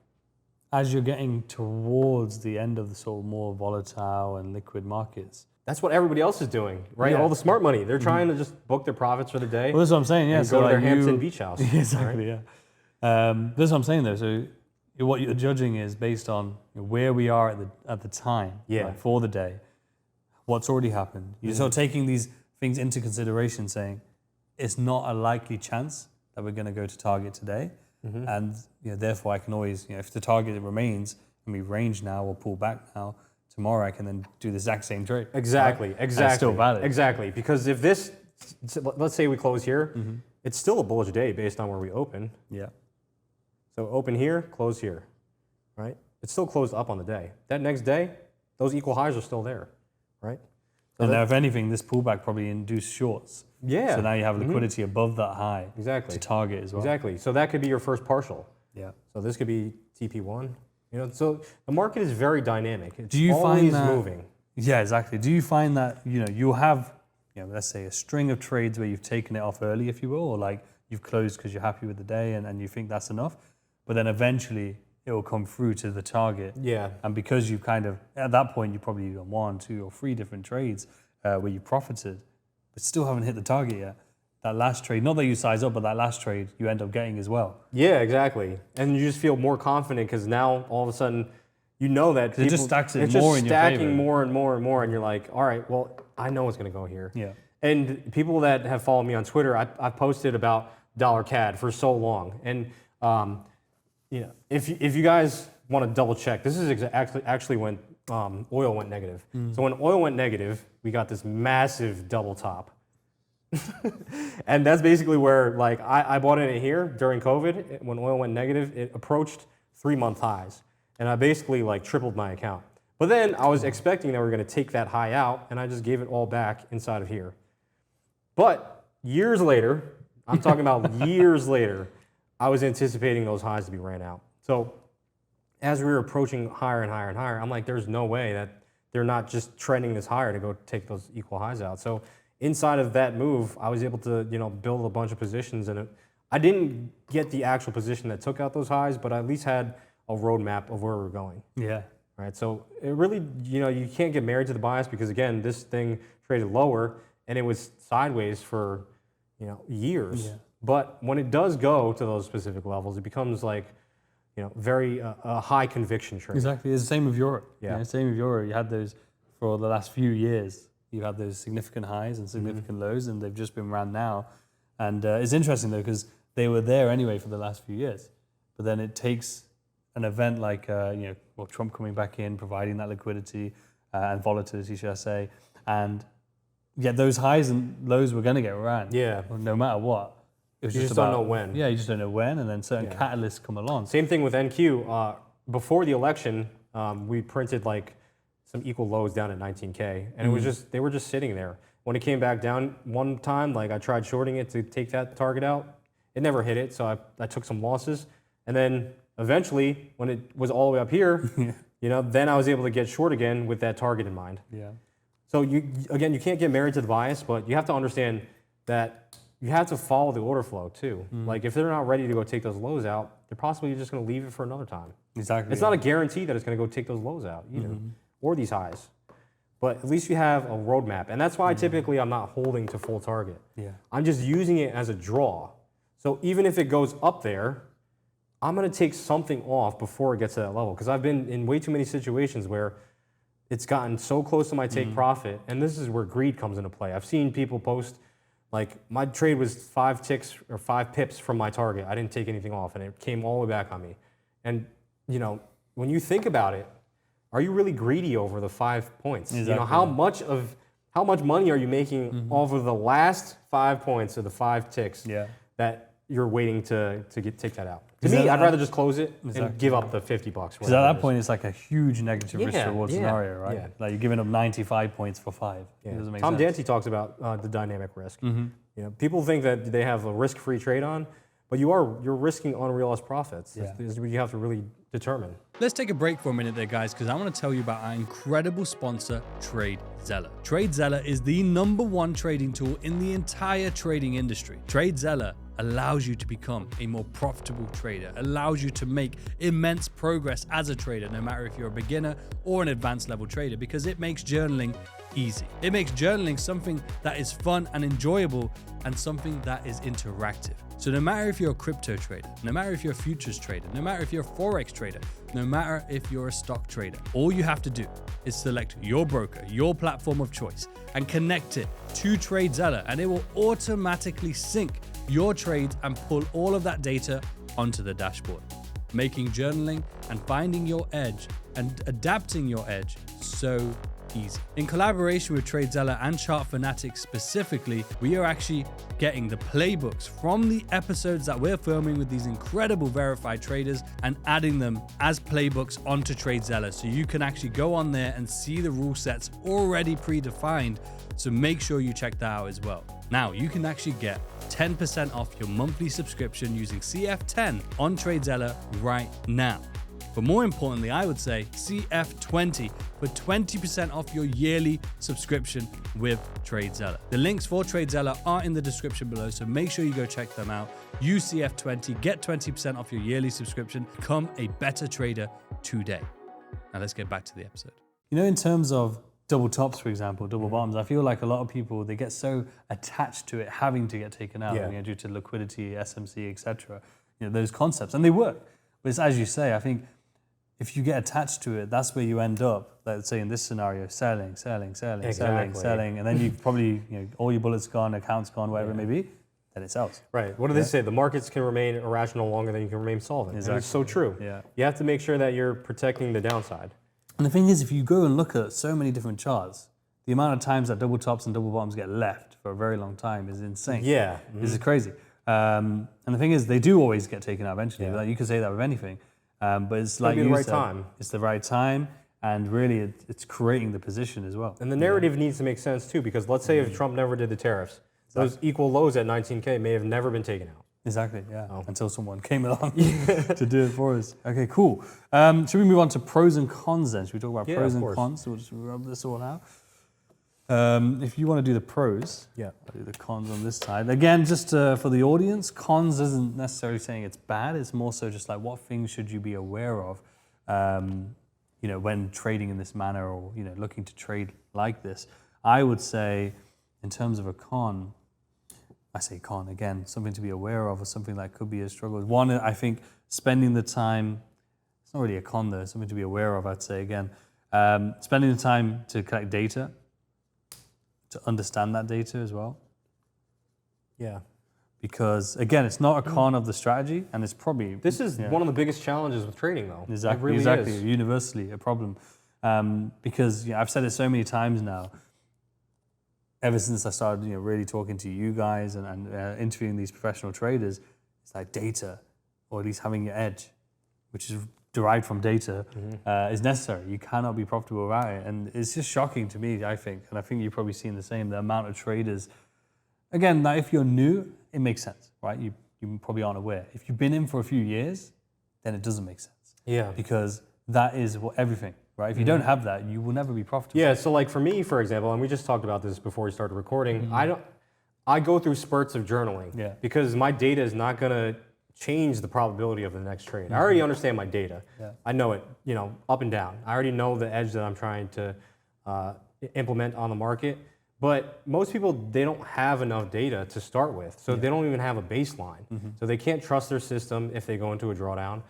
as you're getting towards the end of the sort of more volatile and liquid markets. That's what everybody else is doing, right? Yeah. All the smart money, they're trying to just book their profits for the day. Well, that's what I'm saying. Yeah, and so go to like their Hampton Beach house. Exactly. Right? Yeah. That's what I'm saying, though. So what you're judging is based on where we are at the time, Yeah. like, for the day, what's already happened. You're sort of taking these things into consideration, saying it's not a likely chance that we're going to go to target today, and therefore I can always, if the target remains and we range now or pull back now, tomorrow I can then do the exact same trade. Exactly. Right? And it's still valid. Exactly. Because if this, let's say we close here, it's still a bullish day based on where we open. Yeah. So open here, close here, right? It's still closed up on the day. That next day, those equal highs are still there, right? So And now, if anything, this pullback probably induced shorts. Yeah. So now you have liquidity above that high Exactly. to target as well. Exactly. So that could be your first partial. Yeah. So this could be TP1. So the market is very dynamic. It's Do you always find that, moving. Yeah, exactly. Do you find that you'll have let's say a string of trades where you've taken it off early, if you will, or like you've closed because you're happy with the day and you think that's enough, but then eventually it will come through to the target. Yeah. And because you kind of at that point you probably done 1, 2, or 3 different trades where you profited, but still haven't hit the target yet. That last trade, not that you size up, but that last trade you end up getting as well. Yeah, exactly. And you just feel more confident because now all of a sudden you know that it just stacks it it's more just in your stacking favor. more and more and more, and you're like, all right, well, I know it's going to go here. Yeah. And people that have followed me on Twitter, I've posted about dollar CAD for so long, and if you guys want to double check, this is actually when oil went negative. So when oil went negative, we got this massive double top. And that's basically where, like, I bought in it here during COVID. When oil went negative, it approached 3-month highs. And I basically, like, tripled my account. But then I was expecting that we were going to take that high out, and I just gave it all back inside of here. But years later, I'm talking about years later, I was anticipating those highs to be ran out. So as we were approaching higher and higher and higher, I'm like, there's no way that they're not just trending this higher to go take those equal highs out. So inside of that move, I was able to, build a bunch of positions, and I didn't get the actual position that took out those highs, but I at least had a roadmap of where we were going. Yeah. Right. So it really, you can't get married to the bias because, again, this thing traded lower and it was sideways for, years. Yeah. But when it does go to those specific levels, it becomes like, very a high conviction trade. Exactly. It's the same with Europe. Yeah. Same with Europe. You had those for the last few years. You had those significant highs and significant lows, and they've just been ran now. And it's interesting, though, because they were there anyway for the last few years. But then it takes an event like Trump coming back in, providing that liquidity and volatility, should I say, and those highs and lows were going to get ran. Yeah. No matter what. It was You just don't know when. Yeah, you just don't know when, and then certain catalysts come along. Same thing with NQ. Before the election, we printed like some equal lows down at 19K, and it was they were just sitting there. When it came back down one time, like I tried shorting it to take that target out. It never hit it, so I took some losses. And then eventually, when it was all the way up here, then I was able to get short again with that target in mind. Yeah. So you can't get married to the bias, but you have to understand that you have to follow the order flow too. Like if they're not ready to go take those lows out, they're possibly just going to leave it for another time. Exactly. It's not a guarantee that it's going to go take those lows out either, or these highs. But at least you have a roadmap, and that's why typically I'm not holding to full target. Yeah. I'm just using it as a draw. So even if it goes up there, I'm going to take something off before it gets to that level, because I've been in way too many situations where it's gotten so close to my take profit, and this is where greed comes into play. I've seen people post, like, my trade was 5 ticks or 5 pips from my target. I didn't take anything off, and it came all the way back on me. And, when you think about it, are you really greedy over the 5 points? Exactly. How much money are you making over the last 5 points or the 5 ticks that you're waiting to take that out? To me, I'd rather just close it and give up the $50. Because at that point, it's like a huge negative risk-reward scenario, right? Yeah. Like you're giving up 95 points for 5. Yeah. It doesn't make Tom sense. Dancy talks about the dynamic risk. People think that they have a risk-free trade on, but you're risking unrealized profits. Yeah. This is what you have to really determine. Let's take a break for a minute there, guys, because I want to tell you about our incredible sponsor, Tradzella. Tradzella is the #1 trading tool in the entire trading industry. Tradzella allows you to become a more profitable trader, allows you to make immense progress as a trader, no matter if you're a beginner or an advanced level trader, because it makes journaling easy. It makes journaling something that is fun and enjoyable and something that is interactive. So no matter if you're a crypto trader, no matter if you're a futures trader, no matter if you're a Forex trader, no matter if you're a stock trader, all you have to do is select your broker, your platform of choice, and connect it to Tradzella, and it will automatically sync your trades and pull all of that data onto the dashboard, making journaling and finding your edge and adapting your edge so easy. In collaboration with Tradzella and Chart Fanatics specifically, we are actually getting the playbooks from the episodes that we're filming with these incredible verified traders and adding them as playbooks onto Tradzella, so you can actually go on there and see the rule sets already predefined. So make sure you check that out as well. Now you can actually get 10% off your monthly subscription using CF10 on Tradzella right now. But more importantly, I would say CF20 for 20% off your yearly subscription with Tradzella. The links for Tradzella are in the description below, so make sure you go check them out. Use CF20, get 20% off your yearly subscription, become a better trader today. Now let's get back to the episode. In terms of double tops, for example, double bottoms, I feel like a lot of people, they get so attached to it having to get taken out due to liquidity, SMC, etc. Those concepts, and they work. But it's, as you say, I think if you get attached to it, that's where you end up, let's say in this scenario, selling, and then you probably, all your bullets gone, accounts gone, whatever it may be, then it sells. Right. What do they say? The markets can remain irrational longer than you can remain solvent. Exactly. And it's so true. Yeah. You have to make sure that you're protecting the downside. And the thing is, if you go and look at so many different charts, the amount of times that double tops and double bottoms get left for a very long time is insane. Yeah. This is crazy. And the thing is, they do always get taken out eventually. Yeah. Like, you could say that with anything. But it's like the you right said, time. It's the right time, and really it's creating the position as well. And the narrative needs to make sense too, because let's say if Trump never did the tariffs, those equal lows at 19K may have never been taken out. Exactly, yeah. Until someone came along to do it for us. Okay, cool. Should we move on to pros and cons then? Should we talk about pros and cons? So we'll just rub this all out. If you want to do the pros, I'll do the cons on this side. Again, just for the audience, cons isn't necessarily saying it's bad. It's more so just like what things should you be aware of, when trading in this manner or looking to trade like this. I would say, in terms of a con, I say con again, something to be aware of or something that could be a struggle. One, I think spending the time. It's not really a con though. Something to be aware of. I'd say again, spending the time to collect data. To understand that data as well. Yeah. Because again, it's not a con of the strategy, and it's probably... This is one of the biggest challenges with trading though. Exactly, it really is. Universally a problem. Because I've said it so many times now, ever since I started really talking to you guys and interviewing these professional traders, it's like data, or at least having your edge, which is derived from data, is necessary. You cannot be profitable without it. And it's just shocking to me, I think, and I think you've probably seen the same, the amount of traders. Again, now if you're new, it makes sense, right? You probably aren't aware. If you've been in for a few years, then it doesn't make sense. Yeah. Because that is what everything, right? If you don't have that, you will never be profitable. Yeah, so like for me, for example, and we just talked about this before we started recording, I go through spurts of journaling because my data is not gonna change the probability of the next trade. I already understand my data. I know it, up and down. I already know the edge that I'm trying to implement on the market. But most people, they don't have enough data to start with, so they don't even have a baseline. So they can't trust their system if they go into a drawdown.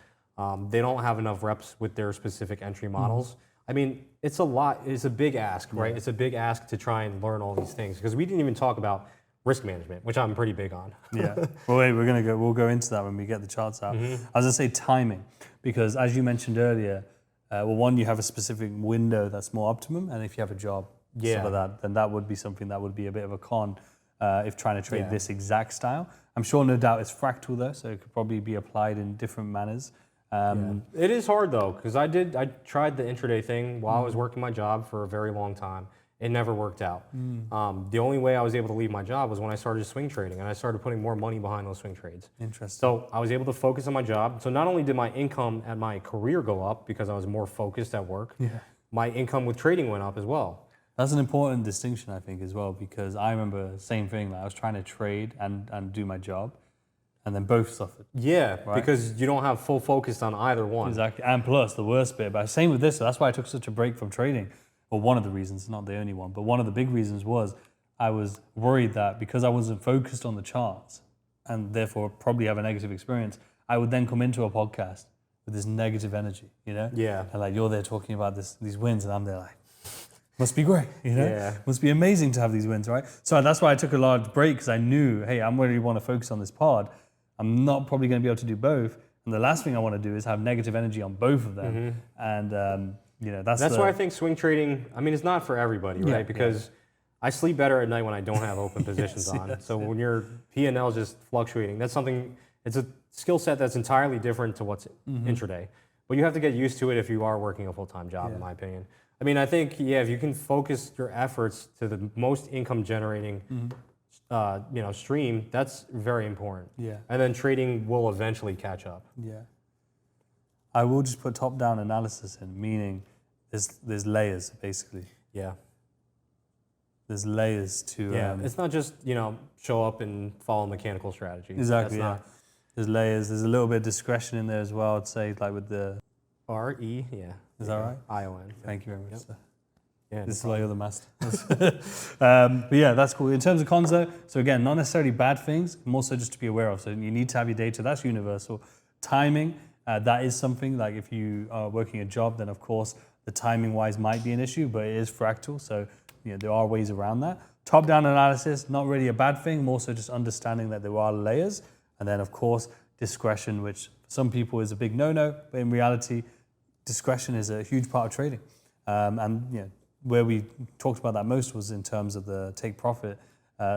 They don't have enough reps with their specific entry models. I mean, it's a lot. It's a big ask, right? It's a big ask to try and learn all these things because we didn't even talk about risk management, which I'm pretty big on. Well, wait, we'll go into that when we get the charts out. I was gonna say timing, because as you mentioned earlier, well, one, you have a specific window that's more optimum, and if you have a job, stuff like that, then that would be something that would be a bit of a con if trying to trade this exact style. I'm sure, no doubt, it's fractal though, so it could probably be applied in different manners. It is hard though, because I tried the intraday thing while I was working my job for a very long time. It never worked out. The only way I was able to leave my job was when I started swing trading, and I started putting more money behind those swing trades. Interesting. So I was able to focus on my job. So not only did my income at my career go up because I was more focused at work, my income with trading went up as well. That's an important distinction, I think, as well, because I remember the same thing. Like I was trying to trade and do my job, and then both suffered. Yeah, because you don't have full focus on either one. Exactly, and plus the worst bit, but same with this, so that's why I took such a break from trading. Well, one of the reasons, not the only one, but one of the big reasons was I was worried that because I wasn't focused on the charts and therefore probably have a negative experience, I would then come into a podcast with this negative energy, Yeah. And like you're there talking about these wins, and I'm there like, must be great, Yeah. Must be amazing to have these wins, right? So that's why I took a large break, because I knew, hey, I'm really want to focus on this pod. I'm not probably going to be able to do both, and the last thing I want to do is have negative energy on both of them, and that's why I think swing trading, I mean, it's not for everybody, right? Because I sleep better at night when I don't have open positions on. So when your P&L is just fluctuating, that's something, it's a skill set that's entirely different to what's intraday. But you have to get used to it if you are working a full-time job, in my opinion. I mean, I think, if you can focus your efforts to the most income generating stream, that's very important. Yeah. And then trading will eventually catch up. Yeah. I will just put top-down analysis in, meaning there's layers, basically. Yeah. There's layers to... it's not just, show up and follow mechanical strategy. Exactly, There's layers. There's a little bit of discretion in there as well, I'd say, like with the... R-E, yeah. Is that right? I-O-N. Thank you very much, sir. Yeah, this is why you're the master. But yeah, that's cool. In terms of cons though, so again, not necessarily bad things, more so just to be aware of. So you need to have your data, that's universal. Timing, that is something, like if you are working a job, then of course the timing wise might be an issue, but it is fractal. So there are ways around that. Top-down analysis, not really a bad thing, more so just understanding that there are layers. And then of course, discretion, which for some people is a big no-no, but in reality, discretion is a huge part of trading. Where we talked about that most was in terms of the take profit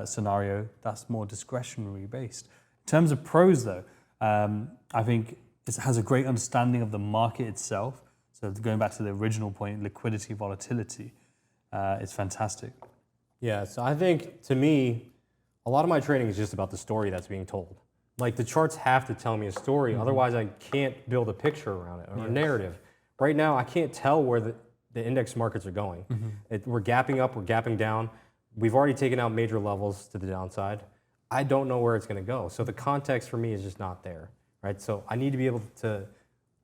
scenario. That's more discretionary based. In terms of pros though, I think it has a great understanding of the market itself. So going back to the original point, liquidity, volatility, it's fantastic. Yeah, so I think to me, a lot of my trading is just about the story that's being told. Like the charts have to tell me a story, otherwise I can't build a picture around it or a narrative. Right now, I can't tell where the index markets are going. We're gapping up, we're gapping down. We've already taken out major levels to the downside. I don't know where it's gonna go. So the context for me is just not there, right? So I need to be able to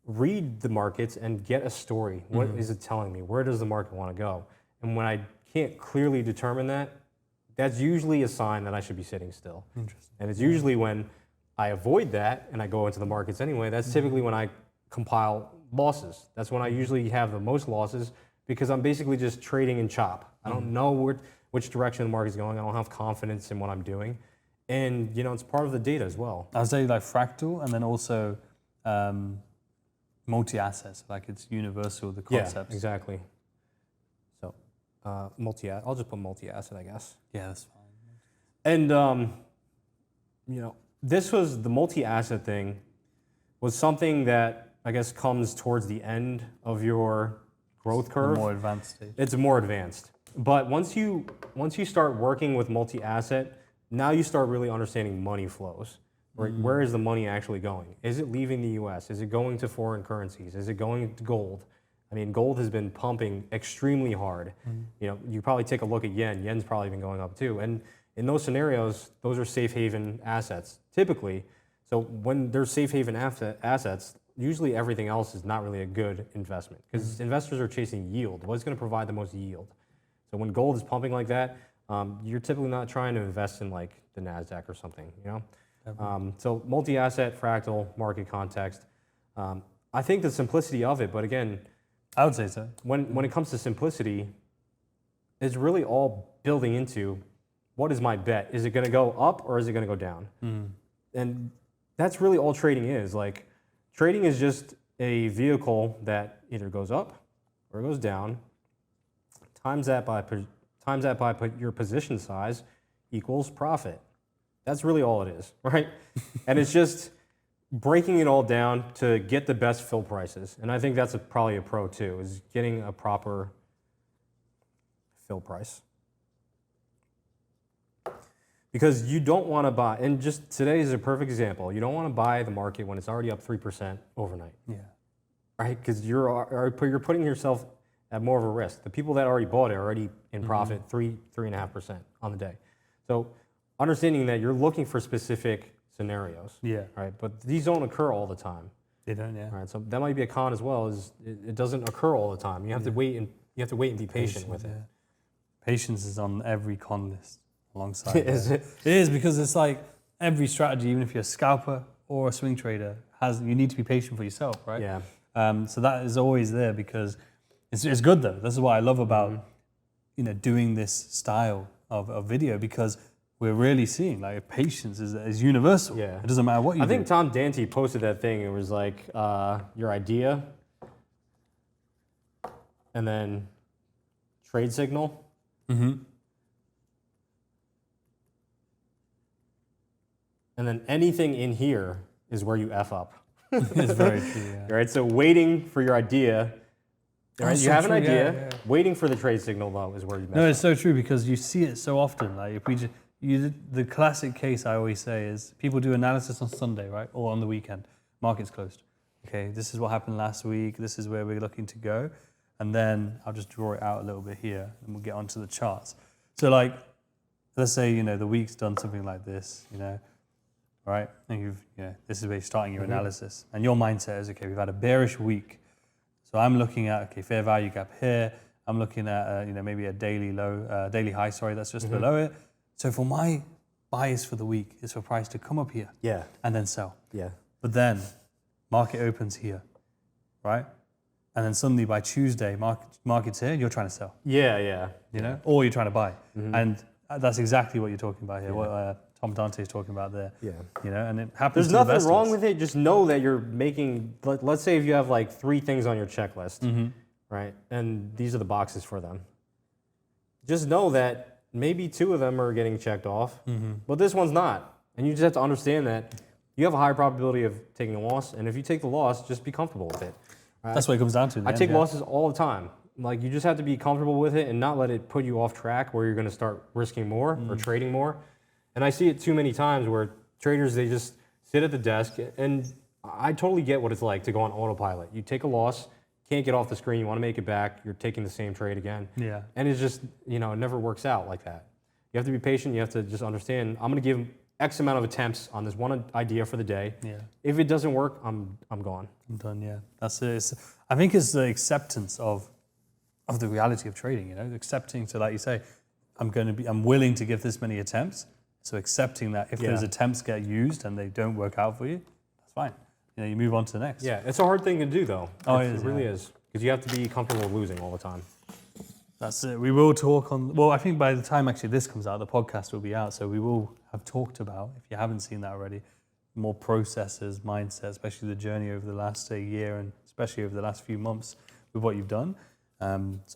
read the markets and get a story. What is it telling me? Where does the market wanna go? And when I can't clearly determine that, that's usually a sign that I should be sitting still. Interesting. And it's usually when I avoid that and I go into the markets anyway, that's typically when I compile losses. That's when I usually have the most losses because I'm basically just trading in chop. I don't know which direction the market's going. I don't have confidence in what I'm doing. And it's part of the data as well. I'd say like fractal and then also multi-assets, like it's universal, the concepts. Yeah, exactly. So I'll just put multi-asset, I guess. Yeah, that's fine. And this was the multi-asset thing was something that I guess comes towards the end of your growth curve. The more advanced stage. It's more advanced. But once you start working with multi-asset, now you start really understanding money flows. Right? Where is the money actually going? Is it leaving the US? Is it going to foreign currencies? Is it going to gold? I mean, gold has been pumping extremely hard. You know, you probably take a look at yen. Yen's probably been going up too. And in those scenarios, those are safe haven assets, typically. So when there's safe haven assets, usually everything else is not really a good investment because investors are chasing yield. What's going to provide the most yield? So when gold is pumping like that, you're typically not trying to invest in like the NASDAQ or something, you know? So multi-asset, fractal, market context. I think the simplicity of it, but again, I would say so. when it comes to simplicity, it's really all building into what is my bet? Is it going to go up or is it going to go down? And that's really all trading is. Like, trading is just a vehicle that either goes up or goes down. Times that by your position size equals profit. That's really all it is, right? And it's just breaking it all down to get the best fill prices. And I think that's probably a pro too, is getting a proper fill price. Because you don't want to buy, and just today is a perfect example, you don't want to buy the market when it's already up 3% overnight. Yeah. Right? Because you're putting yourself at more of a risk. The people that already bought it are already in profit 3.5% on the day. So understanding that you're looking for specific scenarios. Yeah. Right? But these don't occur all the time. They don't, yeah. Right? So that might be a con as well, is it doesn't occur all the time. You have to wait and be patient with it. Patience is on every con list alongside. Is it? It is, because it's like every strategy, even if you're a scalper or a swing trader, you need to be patient for yourself, right? Yeah. So that is always there, because it's good though. This is what I love about doing this style of video, because we're really seeing like patience is universal. Yeah. It doesn't matter what you do. I think Tom Dante posted that thing. It was like your idea, and then trade signal. And then anything in here is where you F up. It's very true, yeah. Right? So waiting for your idea. Right? You so have an true, idea. yeah. Waiting for the trade signal, though, is where you mess No, up. it's so true, because you see it so often. Like if we just, the classic case I always say is people do analysis on Sunday, right? Or on the weekend. Market's closed. Okay, this is what happened last week. This is where we're looking to go. And then I'll just draw it out a little bit here, and we'll get onto the charts. So like, let's say, the week's done something like this, right? And this is where you're starting your analysis. And your mindset is, okay, we've had a bearish week. So I'm looking at, okay, fair value gap here. I'm looking at, maybe a daily low, daily high, sorry, that's just below it. So for my bias for the week is for price to come up here. Yeah. And then sell. Yeah. But then market opens here, right? And then suddenly by Tuesday, market's here, you're trying to sell. Yeah. Or you're trying to buy. And that's exactly what you're talking about here, what Tom Dante is talking about there. Yeah. And it happens There's to the nothing best of wrong us. with it. Just know that you're making, let's say if you have like 3 things on your checklist, right? And these are the boxes for them. Just know that maybe 2 of them are getting checked off, but this one's not. And you just have to understand that you have a high probability of taking a loss. And if you take the loss, just be comfortable with it. Right? That's what it comes down to. I take losses all the time. Like, you just have to be comfortable with it and not let it put you off track where you're going to start risking more or trading more. And I see it too many times where traders, they just sit at the desk, and I totally get what it's like to go on autopilot. You take a loss, can't get off the screen, you want to make it back, you're taking the same trade again. Yeah. And it's just, it never works out like that. You have to be patient. You have to just understand, I'm going to give X amount of attempts on this one idea for the day. Yeah. If it doesn't work, I'm gone. I'm done, yeah. That's it. I think it's the acceptance of the reality of trading, accepting to, like you say, I'm willing to give this many attempts. So accepting that if those attempts get used and they don't work out for you, that's fine. You move on to the next. Yeah, it's a hard thing to do, though. Oh, it really is. Because you have to be comfortable with losing all the time. That's it. We will talk on, I think by the time actually this comes out, the podcast will be out. So we will have talked about, if you haven't seen that already, more processes, mindset, especially the journey over the last year and especially over the last few months with what you've done. So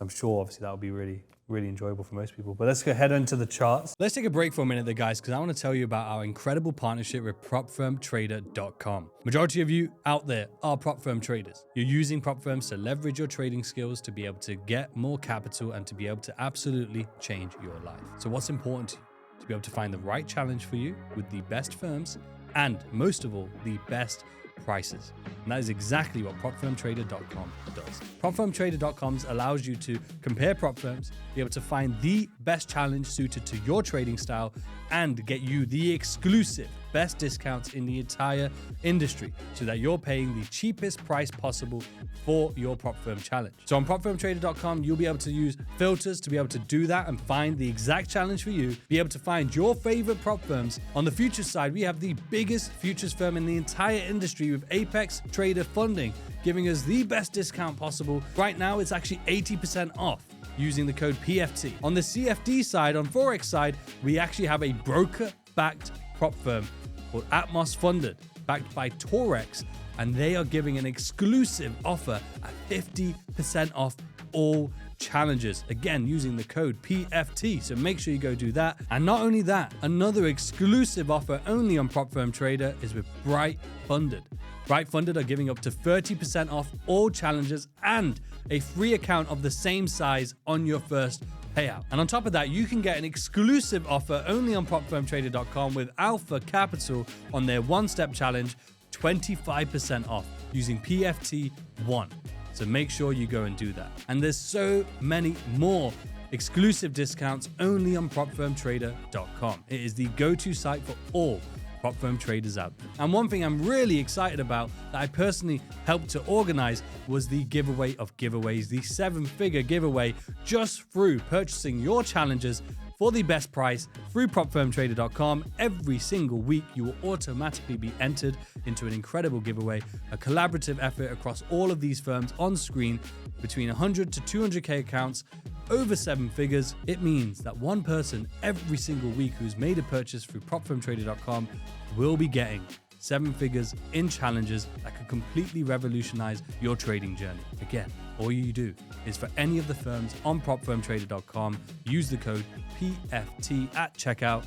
I'm sure obviously that will be really, really enjoyable for most people. But let's go head into the charts. Let's take a break for a minute there, guys, because I want to tell you about our incredible partnership with PropFirmTrader.com. Majority of you out there are prop firm traders. You're using prop firms to leverage your trading skills to be able to get more capital and to be able to absolutely change your life. So what's important to you? To be able to find the right challenge for you with the best firms and most of all, the best prices. And that is exactly what propfirmtrader.com does. Propfirmtrader.com allows you to compare prop firms, be able to find the best challenge suited to your trading style, and get you the exclusive best discounts in the entire industry so that you're paying the cheapest price possible for your prop firm challenge. So on propfirmtrader.com, you'll be able to use filters to be able to do that and find the exact challenge for you, be able to find your favorite prop firms. On the futures side, we have the biggest futures firm in the entire industry with Apex Trader Funding, giving us the best discount possible. Right now, it's actually 80% off using the code PFT. On the CFD side, on Forex side, we actually have a broker-backed prop firm called Atmos Funded, backed by Torex, and they are giving an exclusive offer at 50% off all challenges. Again, using the code PFT. So make sure you go do that. And not only that, another exclusive offer only on Prop Firm Trader is with Bright Funded. Bright Funded are giving up to 30% off all challenges and a free account of the same size on your first payout. And on top of that, you can get an exclusive offer only on propfirmtrader.com with Alpha Capital on their one-step challenge, 25% off using PFT1. So make sure you go and do that. And there's so many more exclusive discounts only on propfirmtrader.com. It is the go-to site for all prop firm traders out there. And one thing I'm really excited about that I personally helped to organize was the giveaway of giveaways, the 7-figure giveaway, just through purchasing your challenges for the best price through propfirmtrader.com. Every single week, you will automatically be entered into an incredible giveaway, a collaborative effort across all of these firms on screen, between 100 to 200K accounts, over 7 figures. It means that one person every single week who's made a purchase through propfirmtrader.com will be getting 7 figures in challenges that could completely revolutionize your trading journey. Again, all you do is for any of the firms on propfirmtrader.com, use the code PFT at checkout,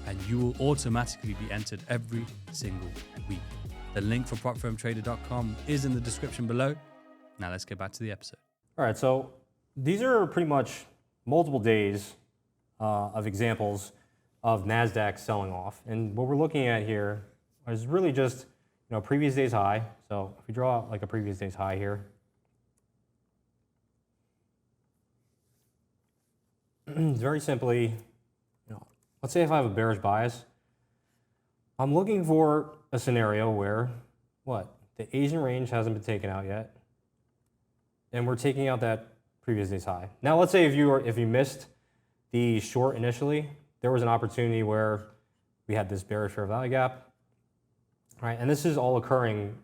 and you will automatically be entered every single week. The link for propfirmtrader.com is in the description below. Now let's get back to the episode. All right, so these are pretty much multiple days of examples of NASDAQ selling off. And what we're looking at here is really just, previous day's high. So if we draw like a previous day's high here, very simply, let's say if I have a bearish bias, I'm looking for a scenario where the Asian range hasn't been taken out yet, and we're taking out that previous day's high. Now, let's say if you missed the short initially, there was an opportunity where we had this bearish fair value gap, right? And this is all occurring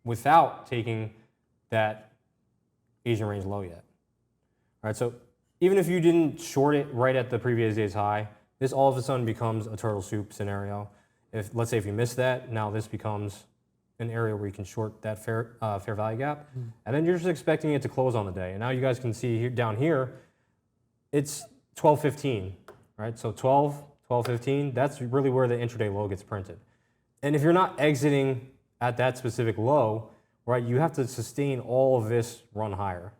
without taking that Asian range low yet, right? So even if you didn't short it right at the previous day's high, this all of a sudden becomes a turtle soup scenario. Let's say if you missed that, now this becomes an area where you can short that fair value gap, and then you're just expecting it to close on the day. And now you guys can see here, down here, it's 12:15, right? So 12:15, that's really where the intraday low gets printed. And if you're not exiting at that specific low, right, you have to sustain all of this run higher,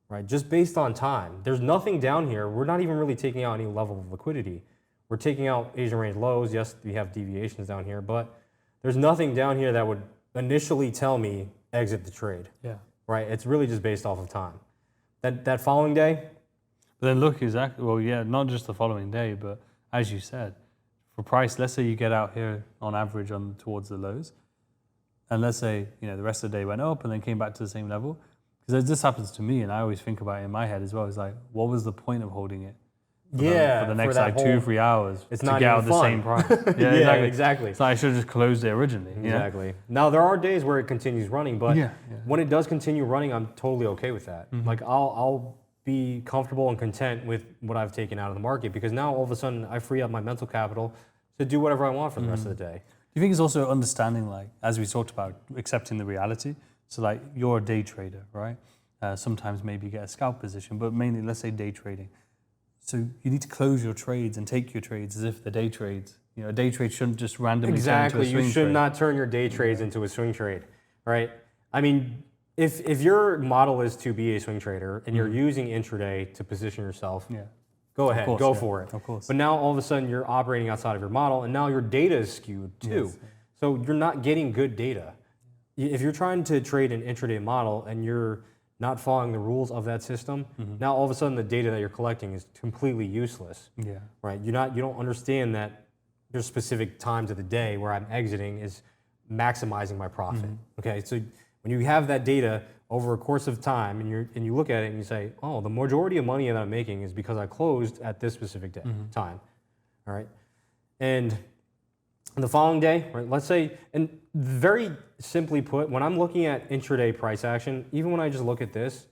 right? Just based on time. There's nothing down here. We're not even really taking out any level of liquidity. We're taking out Asian range lows. Yes, we have deviations down here, but there's nothing down here that would initially tell me exit the trade. Yeah. Right? It's really just based off of time. That following day. But then look exactly, well, yeah, not just the following day, but as you said, for price, let's say you get out here on average towards the lows, and let's say, the rest of the day went up and then came back to the same level. Because this happens to me, and I always think about it in my head as well. It's like, what was the point of holding it? For the next 2-3 hours it's to not get even out the fun. same price. Yeah, exactly. So I should have just closed it originally. Exactly. Now there are days where it continues running, but when it does continue running, I'm totally okay with that. Like I'll be comfortable and content with what I've taken out of the market, because now all of a sudden I free up my mental capital to do whatever I want for the rest of the day. Do you think it's also understanding, like, as we talked about, accepting the reality? So like you're a day trader, right? Sometimes maybe you get a scalp position, but mainly let's say day trading. So you need to close your trades and take your trades as if they're day trades. A day trade shouldn't just randomly turn into a swing trade. You should not turn your day trades into a swing trade, right? I mean, if your model is to be a swing trader and you're using intraday to position yourself, go ahead, go for it. Of course. But now all of a sudden you're operating outside of your model, and now your data is skewed too. Yes. So you're not getting good data. If you're trying to trade an intraday model and you're not following the rules of that system, now all of a sudden the data that you're collecting is completely useless. Yeah. Right? You don't understand that there's specific times of the day where I'm exiting is maximizing my profit. Okay, so when you have that data over a course of time and you look at it and you say, oh, the majority of money that I'm making is because I closed at this specific day, time. All right, and the following day, right? Let's say, and very simply put, when I'm looking at intraday price action, even when I just look at this,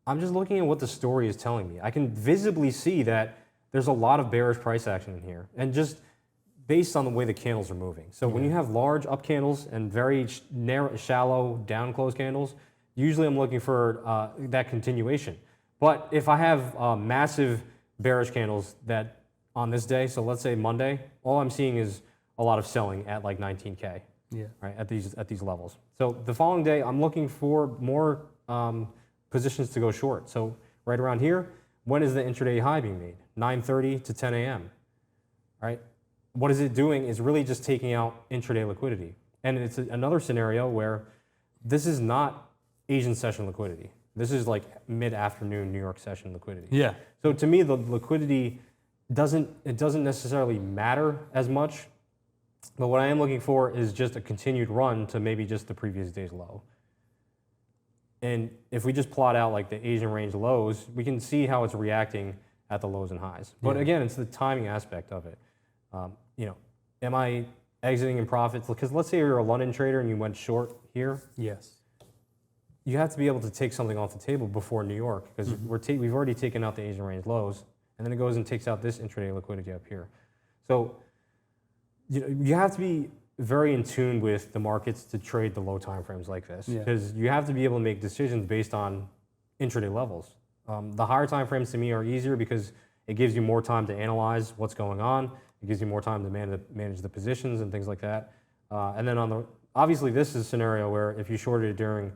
I'm just looking at what the story is telling me. I can visibly see that there's a lot of bearish price action in here, and just based on the way the candles are moving. So when you have large up candles and very narrow, shallow down close candles, usually I'm looking for that continuation. But if I have massive bearish candles that on this day, so let's say Monday, all I'm seeing is a lot of selling at like 19K, right, at these levels. So the following day, I'm looking for more positions to go short. So right around here, when is the intraday high being made? 9:30 to 10 a.m., right? What is it doing is really just taking out intraday liquidity. And it's another scenario where this is not Asian session liquidity. This is like mid-afternoon New York session liquidity. Yeah. So to me, the liquidity doesn't necessarily matter as much, but what I am looking for is just a continued run to maybe just the previous day's low. And if we just plot out like the Asian range lows, we can see how it's reacting at the lows and highs. But again, it's the timing aspect of it. You know, am I exiting in profits? Because let's say you're a London trader and you went short here. Yes. You have to be able to take something off the table before New York, because we've already taken out the Asian range lows, and then it goes and takes out this intraday liquidity up here. So you have to be very in tune with the markets to trade the low time frames like this, because you have to be able to make decisions based on intraday levels. The higher time frames to me are easier because it gives you more time to analyze what's going on. It gives you more time to manage the positions and things like that. And then obviously this is a scenario where if you shorted it during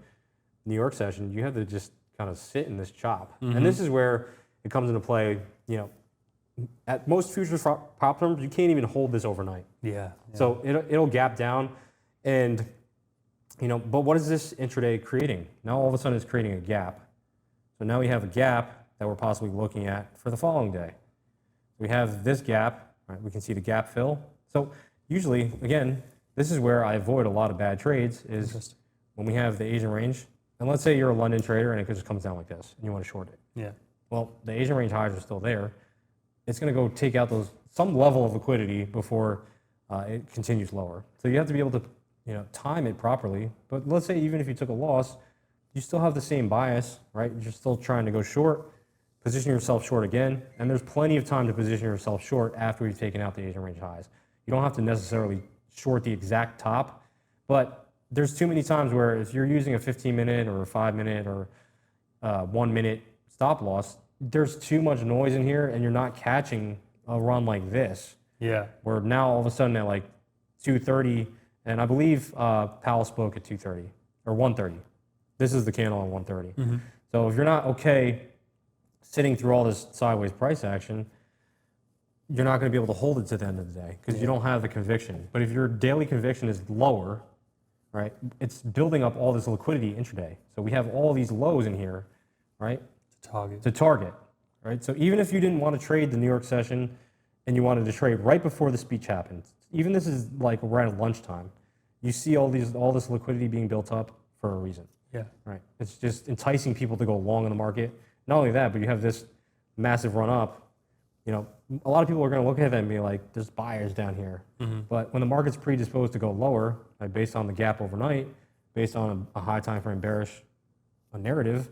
New York session, you have to just kind of sit in this chop. And this is where it comes into play. You know, at most futures prop firms, you can't even hold this overnight. Yeah. So it'll gap down, and but what is this intraday creating? Now all of a sudden it's creating a gap. So now we have a gap that we're possibly looking at for the following day. We have this gap, right? We can see the gap fill. So usually, again, this is where I avoid a lot of bad trades, is when we have the Asian range. And let's say you're a London trader and it just comes down like this and you want to short it. Yeah. Well, the Asian range highs are still there. It's going to go take out some level of liquidity before it continues lower. So you have to be able to time it properly. But let's say even if you took a loss, you still have the same bias, right? You're still trying to go short, position yourself short again, and there's plenty of time to position yourself short after we've taken out the Asian range highs. You don't have to necessarily short the exact top, but there's too many times where if you're using a 15-minute or a 5-minute or 1-minute stop loss, there's too much noise in here and you're not catching a run like this. Yeah. Where now all of a sudden at like 2:30, and I believe Powell spoke at 2:30 or 1:30. This is the candle on 1:30. So if you're not okay sitting through all this sideways price action, you're not going to be able to hold it to the end of the day because you don't have the conviction. But if your daily conviction is lower, right, it's building up all this liquidity intraday. So we have all these lows in here, right? To target, right? So even if you didn't want to trade the New York session and you wanted to trade right before the speech happened, even this is like around lunchtime, you see all this liquidity being built up for a reason. Yeah. Right. It's just enticing people to go long in the market. Not only that, but you have this massive run up. A lot of people are going to look at that and be like, there's buyers down here. But when the market's predisposed to go lower, like based on the gap overnight, based on a high time frame bearish narrative,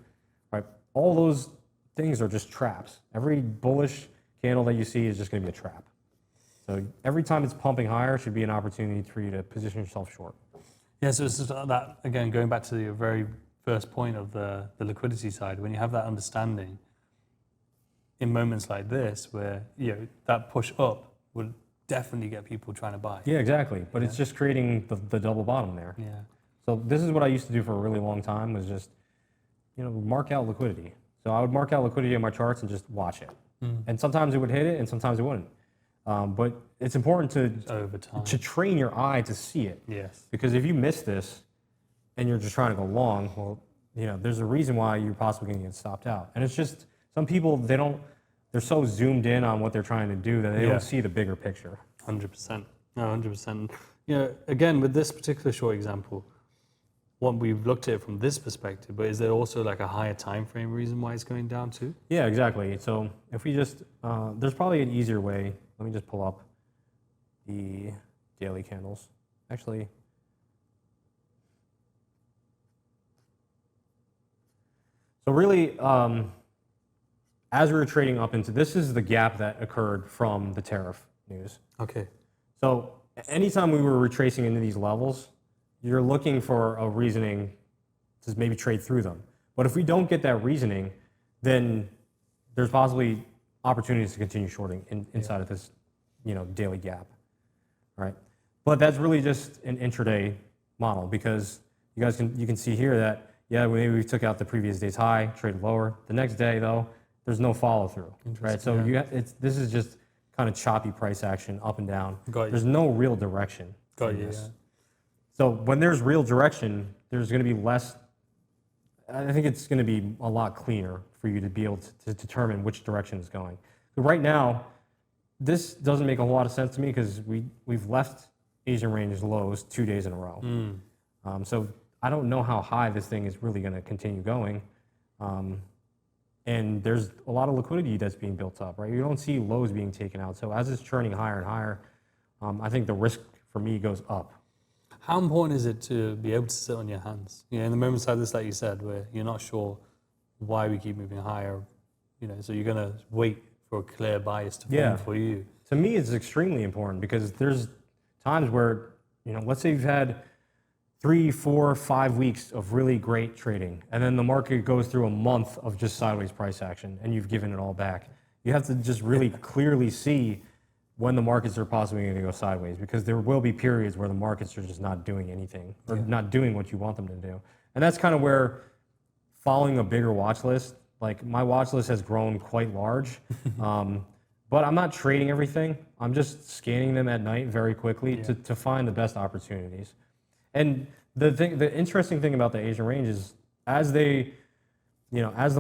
right? All those things are just traps. Every bullish candle that you see is just going to be a trap. So every time it's pumping higher should be an opportunity for you to position yourself short. Yeah, so it's just that, again, going back to the very first point of the liquidity side, when you have that understanding in moments like this where that push up would definitely get people trying to buy. Yeah, exactly. But it's just creating the double bottom there. Yeah. So this is what I used to do for a really long time, was just mark out liquidity. So I would mark out liquidity on my charts and just watch it. And sometimes it would hit it and sometimes it wouldn't. But it's important Over time. to train your eye to see it. Yes. Because if you miss this and you're just trying to go long, well, there's a reason why you're possibly going to get stopped out. And it's just some people, they're so zoomed in on what they're trying to do that they don't see the bigger picture. 100%. No, 100%. Again, with this particular short example, what we've looked at it from this perspective, but is there also like a higher time frame reason why it's going down too? Yeah, exactly. So if we just, there's probably an easier way. Let me just pull up the daily candles. Actually, so really, as we were trading up into, this is the gap that occurred from the tariff news. Okay. So anytime we were retracing into these levels, you're looking for a reasoning to maybe trade through them. But if we don't get that reasoning, then there's possibly opportunities to continue shorting inside of this, daily gap, right? But that's really just an intraday model because you can see here that maybe we took out the previous day's high, traded lower. The next day though, there's no follow through, right? So this is just kind of choppy price action up and down. There's no real direction. Got you. Yeah. So when there's real direction, there's going to be less. I think it's going to be a lot cleaner for you to be able to determine which direction is going. But right now, this doesn't make a whole lot of sense to me because we've left Asian range lows 2 days in a row. So I don't know how high this thing is really going to continue going. And there's a lot of liquidity that's being built up, right? You don't see lows being taken out. So as it's churning higher and higher, I think the risk for me goes up. How important is it to be able to sit on your hands? In the moments like this, like you said, where you're not sure why we keep moving higher, so you're going to wait for a clear bias to form for you. To me, it's extremely important because there's times where, let's say you've had 3, 4, 5 weeks of really great trading, and then the market goes through a month of just sideways price action, and you've given it all back. You have to just really clearly see when the markets are possibly going to go sideways, because there will be periods where the markets are just not doing anything or not doing what you want them to do. And that's kind of where following a bigger watch list, like my watch list has grown quite large, but I'm not trading everything. I'm just scanning them at night very quickly to find the best opportunities. And the interesting thing about the Asian range is as the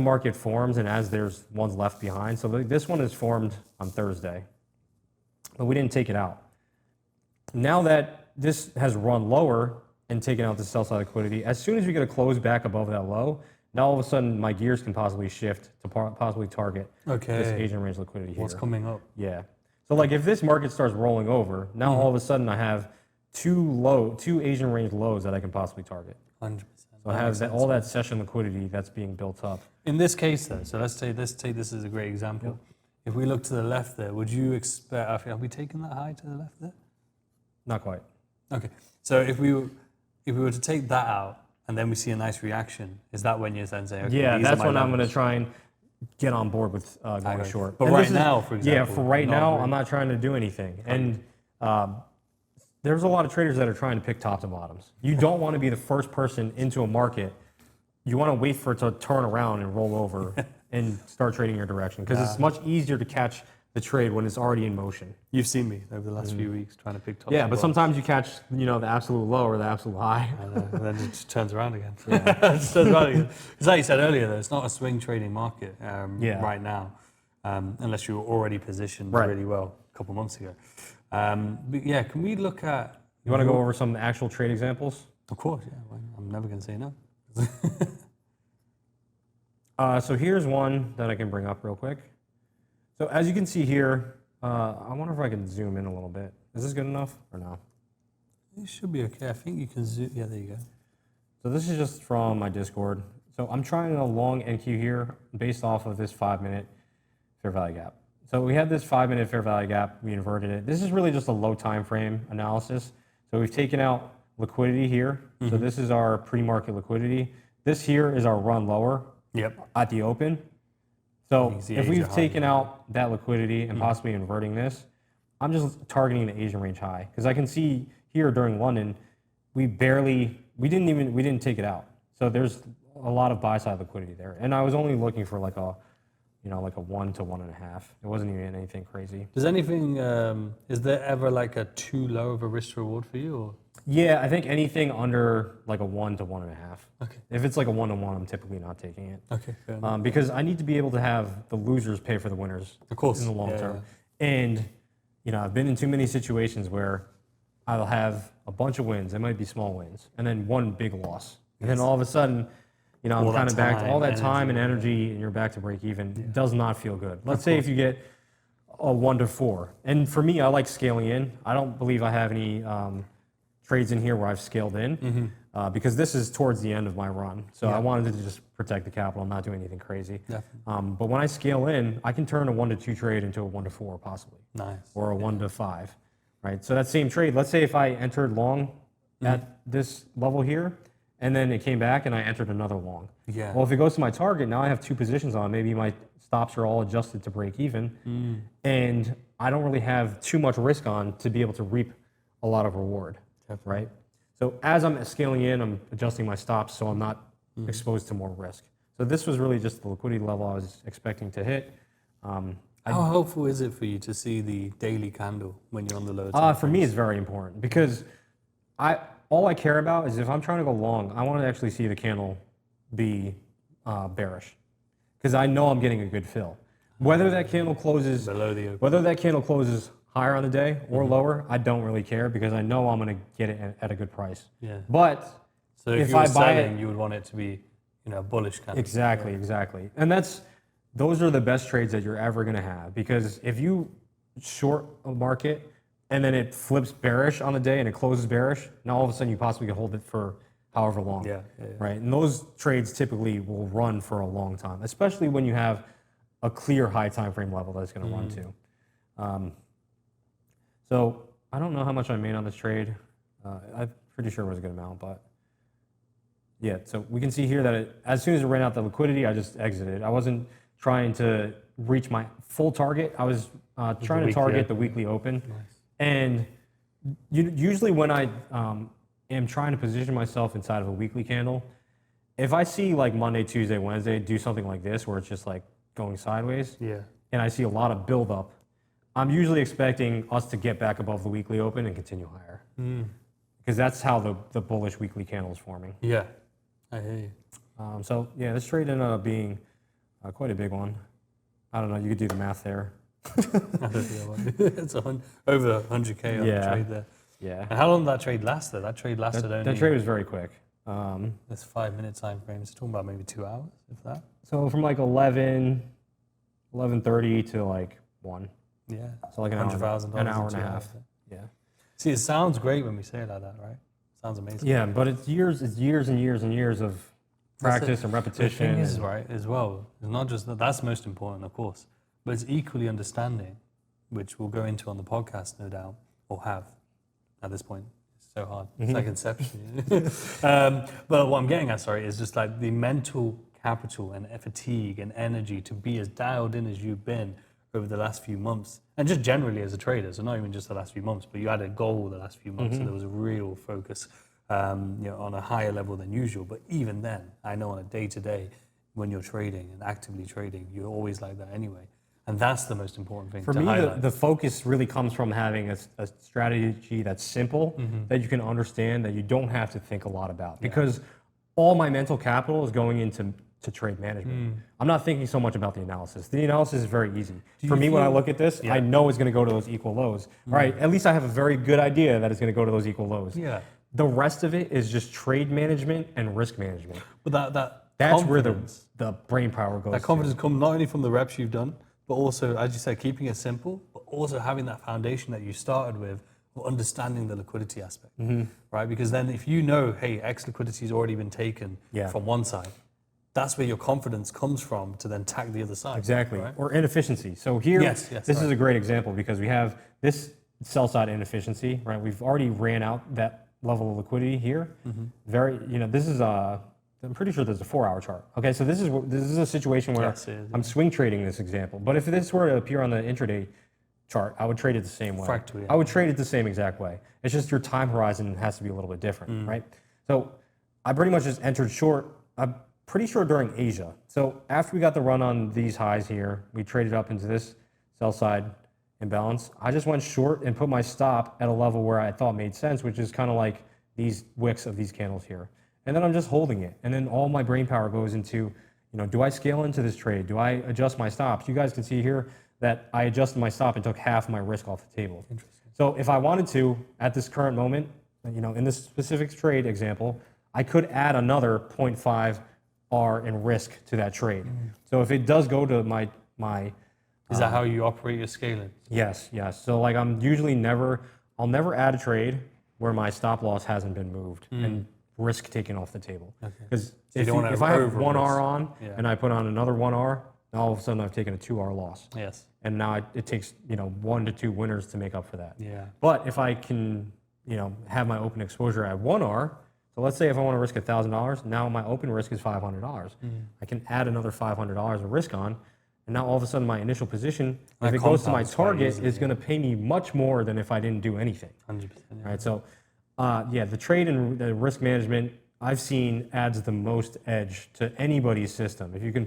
market forms and as there's ones left behind. So this one is formed on Thursday, but we didn't take it out. Now that this has run lower and taken out the sell side liquidity, as soon as we get a close back above that low, now all of a sudden my gears can possibly shift to possibly target this Asian range liquidity here. What's coming up? Yeah. So like if this market starts rolling over, now all of a sudden I have two Asian range lows that I can possibly target. 100%. So I have all that session liquidity that's being built up. In this case, though, so let's take this as a great example. Yep. If we look to the left there, would you expect? Have we taken that high to the left there? Not quite. Okay. So if we were to take that out and then we see a nice reaction, is that when you're then saying, okay, yeah, that's when I'm going to try and get on board with going short. But right now, for example, yeah, for right now, I'm not trying to do anything. And there's a lot of traders that are trying to pick tops and bottoms. You don't want to be the first person into a market. You want to wait for it to turn around and roll over and start trading your direction, because it's much easier to catch the trade when it's already in motion. You've seen me over the last few weeks trying to pick tops. Yeah, but sometimes you catch the absolute low or the absolute high. And then it just turns around again. It just turns around again. It's like you said earlier, though, it's not a swing trading market right now, unless you were already positioned really well a couple months ago. But yeah, can we look at... You want to go over some actual trade examples? Of course, yeah. Well, I'm never going to say no. So here's one that I can bring up real quick. So as you can see here, I wonder if I can zoom in a little bit. Is this good enough or no? It should be okay. I think you can zoom. Yeah, there you go. So this is just from my Discord. So I'm trying a long NQ here based off of this 5-minute fair value gap. So we had this 5-minute fair value gap. We inverted it. This is really just a low time frame analysis. So we've taken out liquidity here. So this is our pre-market liquidity. This here is our run lower at the open. So if we've taken out that liquidity and possibly inverting this, I'm just targeting the Asian range high, because I can see here during London, we didn't take it out. So there's a lot of buy side liquidity there. And I was only looking for like a like a 1 to 1.5. It wasn't even anything crazy. Does anything, is there ever like a too low of a risk to reward for you? Or? Yeah, I think anything under like a 1 to 1.5. Okay. If it's like a 1 to 1, I'm typically not taking it. Okay, fair enough. Because I need to be able to have the losers pay for the winners. Of course. In the long Yeah, term. And, I've been in too many situations where I'll have a bunch of wins. They might be small wins. And then one big loss. And then all of a sudden, I'm All that kind of back to all that time, time and energy. energy, and you're back to break even. It does not feel good. Let's say if you get a 1 to 4. And for me, I like scaling in. I don't believe I have any trades in here where I've scaled in because this is towards the end of my run. So I wanted to just protect the capital, not do anything crazy. Definitely. But when I scale in, I can turn a 1 to 2 trade into a 1 to 4 possibly. Nice. Or a 1 to 5, right? So that same trade, let's say if I entered long at this level here, and then it came back and I entered another long. Yeah. Well, if it goes to my target, now I have 2 positions on. Maybe my stops are all adjusted to break even, and I don't really have too much risk on to be able to reap a lot of reward, right? So as I'm scaling in, I'm adjusting my stops so I'm not exposed to more risk. So this was really just the liquidity level I was expecting to hit. How helpful is it for you to see the daily candle when you're on the lower time? For me, it's very important because all I care about is if I'm trying to go long, I want to actually see the candle be bearish because I know I'm getting a good fill. Whether that candle closes below the open. Whether that candle closes higher on the day or lower, I don't really care because I know I'm going to get it at a good price. Yeah. But So if you were selling, you would want it to be, a bullish candle. Exactly. And those are the best trades that you're ever going to have because if you short a market and then it flips bearish on the day and it closes bearish, now all of a sudden you possibly can hold it for however long. Yeah. Right. And those trades typically will run for a long time, especially when you have a clear high time frame level that it's going to run to. So I don't know how much I made on this trade. I'm pretty sure it was a good amount, but yeah. So we can see here that as soon as it ran out the liquidity, I just exited. I wasn't trying to reach my full target. I was trying to target the weekly open. Nice. And usually when I am trying to position myself inside of a weekly candle, if I see like Monday, Tuesday, Wednesday do something like this where it's just like going sideways, and I see a lot of buildup, I'm usually expecting us to get back above the weekly open and continue higher. Because that's how the bullish weekly candle is forming. Yeah, I hear you. So yeah, this trade ended up being quite a big one. I don't know, you could do the math there. It's over 100K on the trade there. Yeah. And how long did that trade last though? That trade lasted only... That trade was very quick. That's 5-minute time frames. Talking about maybe 2 hours, if that. So from like 11:30 to like 1. Yeah. So like an $100,000 an hour in and a 2 half. hours. Yeah. See, it sounds great when we say it like that, right? Sounds amazing. Yeah, but it's years and years and years of practice and repetition. The thing is, right, as well, it's not just that's most important, of course, but it's equally understanding, which we'll go into on the podcast, no doubt, or have at this point. It's so hard. It's like Inception. But what I'm getting at, is just like the mental capital and fatigue and energy to be as dialed in as you've been over the last few months, and just generally as a trader, so not even just the last few months, but you had a goal the last few months, so there was a real focus on a higher level than usual. But even then, I know on a day-to-day, when you're trading and actively trading, you're always like that anyway. And that's the most important thing For to me, highlight. the focus really comes from having a strategy that's simple, that you can understand, that you don't have to think a lot about. Because all my mental capital is going into trade management. I'm not thinking so much about the analysis. The analysis is very easy. For me, when I look at this, I know it's going to go to those equal lows. Right? At least I have a very good idea that it's going to go to those equal lows. Yeah. The rest of it is just trade management and risk management. But That's where the brain power goes. That confidence comes not only from the reps you've done, but also, as you said, keeping it simple, but also having that foundation that you started with, of understanding the liquidity aspect, right? Because then if you know, hey, X liquidity has already been taken from one side, that's where your confidence comes from to then tack the other side. Exactly. Right? Or inefficiency. So here, this is a great example because we have this sell side inefficiency, right? We've already ran out that level of liquidity here. This is I'm pretty sure there's a 4-hour chart. Okay, so this is a situation where I'm swing trading this example. But if this were to appear on the intraday chart, I would trade it the same way. Fractally, I would trade it the same exact way. It's just your time horizon has to be a little bit different, right? So I pretty much just entered short. pretty sure during Asia. So after we got the run on these highs here, we traded up into this sell side imbalance. I just went short and put my stop at a level where I thought made sense, which is kind of like these wicks of these candles here. And then I'm just holding it. And then all my brain power goes into, do I scale into this trade? Do I adjust my stops? You guys can see here that I adjusted my stop and took half my risk off the table. Interesting. So if I wanted to, at this current moment, in this specific trade example, I could add another 0.5 R in risk to that trade. So if it does go to my Is that how you operate your scaling? Yes. So like I'll never add a trade where my stop loss hasn't been moved and risk taken off the table. Because if I have 1 R on and I put on another 1 R, all of a sudden I've taken a 2 R loss. Yes. And now it takes 1 to 2 winners to make up for that. Yeah. But if I can have my open exposure at 1 R, so let's say if I want to risk $1,000, now my open risk is $500. I can add another $500 of risk on, and now all of a sudden my initial position, if it goes to my target, is going to pay me much more than if I didn't do anything. 100%. Yeah. Right. So, the trade and the risk management I've seen adds the most edge to anybody's system. If you can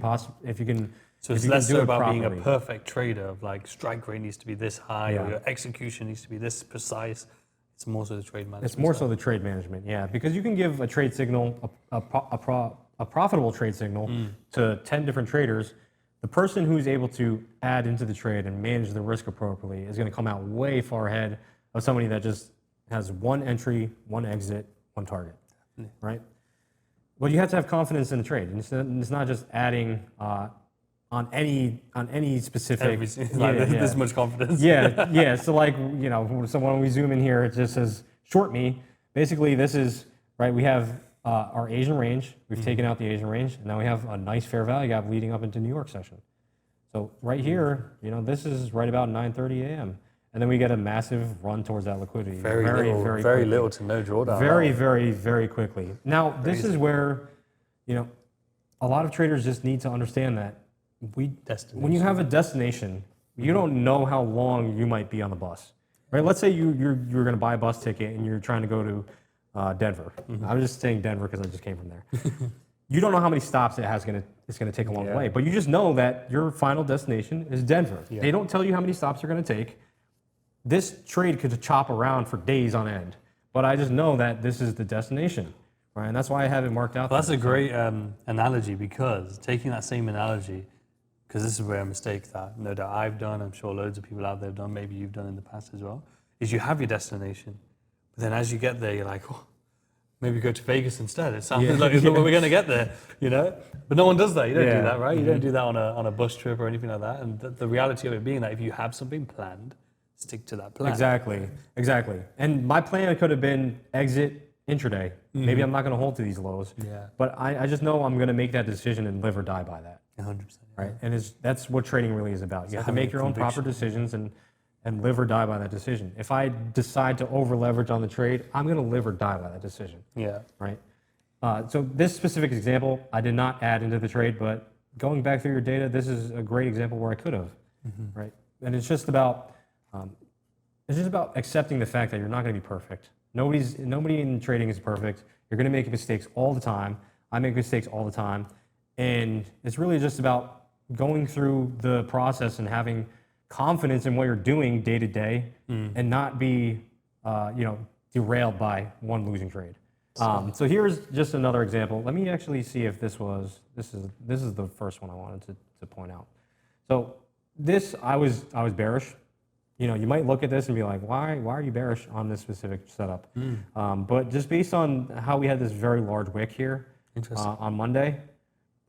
So it's less so about being a perfect trader of like strike rate needs to be this high or your execution needs to be this precise. It's more so the trade management. It's more so the trade management, because you can give a trade signal, a profitable trade signal to 10 different traders. The person who's able to add into the trade and manage the risk appropriately is going to come out way far ahead of somebody that just has 1 entry, 1 exit, 1 target, right? But you have to have confidence in the trade. And it's not just adding on any specific. This much confidence. So like so when we zoom in here, it just says short me. Basically, this is right. We have our Asian range. We've taken out the Asian range, and now we have a nice fair value gap leading up into New York session. So right here, this is right about 9:30 a.m. And then we get a massive run towards that liquidity. Very little to no drawdown. Very quickly. Now this is where a lot of traders just need to understand that. When you have a destination, you don't know how long you might be on the bus, right? Let's say you're going to buy a bus ticket and you're trying to go to Denver. I'm just saying Denver because I just came from there. You don't know how many stops it's going to take along the way, but you just know that your final destination is Denver. Yeah. They don't tell you how many stops you're going to take. This trade could chop around for days on end, but I just know that this is the destination, right? And that's why I have it marked out. Well, that's a great analogy, because taking that same analogy, because this is where a mistake that no doubt I've done, I'm sure loads of people out there have done, maybe you've done in the past as well, is you have your destination, but then as you get there, you're like, oh, maybe go to Vegas instead. It sounds like it's not where we're going to get there, But no one does that. You don't do that, right? You don't do that on a bus trip or anything like that. And the reality of it being that if you have something planned, stick to that plan. Exactly. And my plan could have been exit intraday. Maybe I'm not going to hold to these lows. But I just know I'm going to make that decision and live or die by that. 100%. Right, and that's what trading really is about. You have to make your own proper decisions and live or die by that decision. If I decide to over leverage on the trade, I'm going to live or die by that decision. Yeah. Right. So this specific example, I did not add into the trade, but going back through your data, this is a great example where I could have. Right, and it's just about accepting the fact that you're not going to be perfect. Nobody in trading is perfect. You're going to make mistakes all the time. I make mistakes all the time, and it's really just about going through the process and having confidence in what you're doing day to day, and not be, derailed by one losing trade. So here's just another example. Let me actually see if this is the first one I wanted to point out. So this I was bearish. You might look at this and be like, why are you bearish on this specific setup? But just based on how we had this very large wick here on Monday,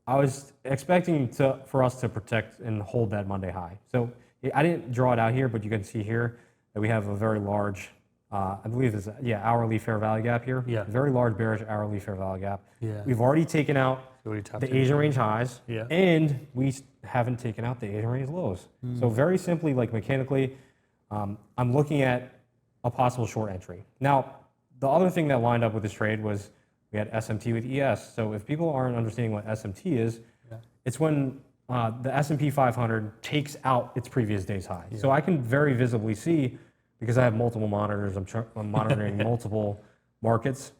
I was expecting for us to protect and hold that Monday high. So I didn't draw it out here, but you can see here that we have a very large, I believe this, hourly fair value gap here. Yeah. Very large bearish hourly fair value gap. Yeah. We've already taken out the Asian range highs, and we haven't taken out the Asian range lows. So very simply, like mechanically, I'm looking at a possible short entry. Now, the other thing that lined up with this trade was we had SMT with ES. So if people aren't understanding what SMT is, it's when the S&P 500 takes out its previous day's high. So I can very visibly see, because I have multiple monitors, I'm monitoring multiple markets.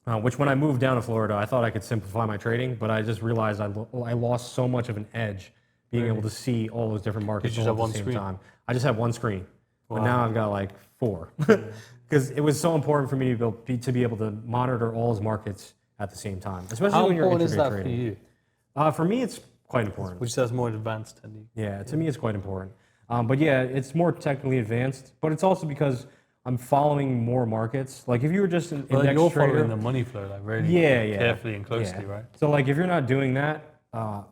which when I moved down to Florida, I thought I could simplify my trading, but I just realized I lost so much of an edge being able to see all those different markets You just all have at the one same screen? time. I just had one screen, but Wow. now I've got like 4 because it was so important for me to be able to monitor all those markets at the same time, especially How when you're important is intraday that for trading. you? For me, it's quite important. Which is more advanced than you. Yeah, to me, it's quite important. But yeah, it's more technically advanced, but it's also because I'm following more markets. Like if you were just an Well, index you're trader, following the money flow like really yeah, carefully and closely, yeah. right? So like if you're not doing that,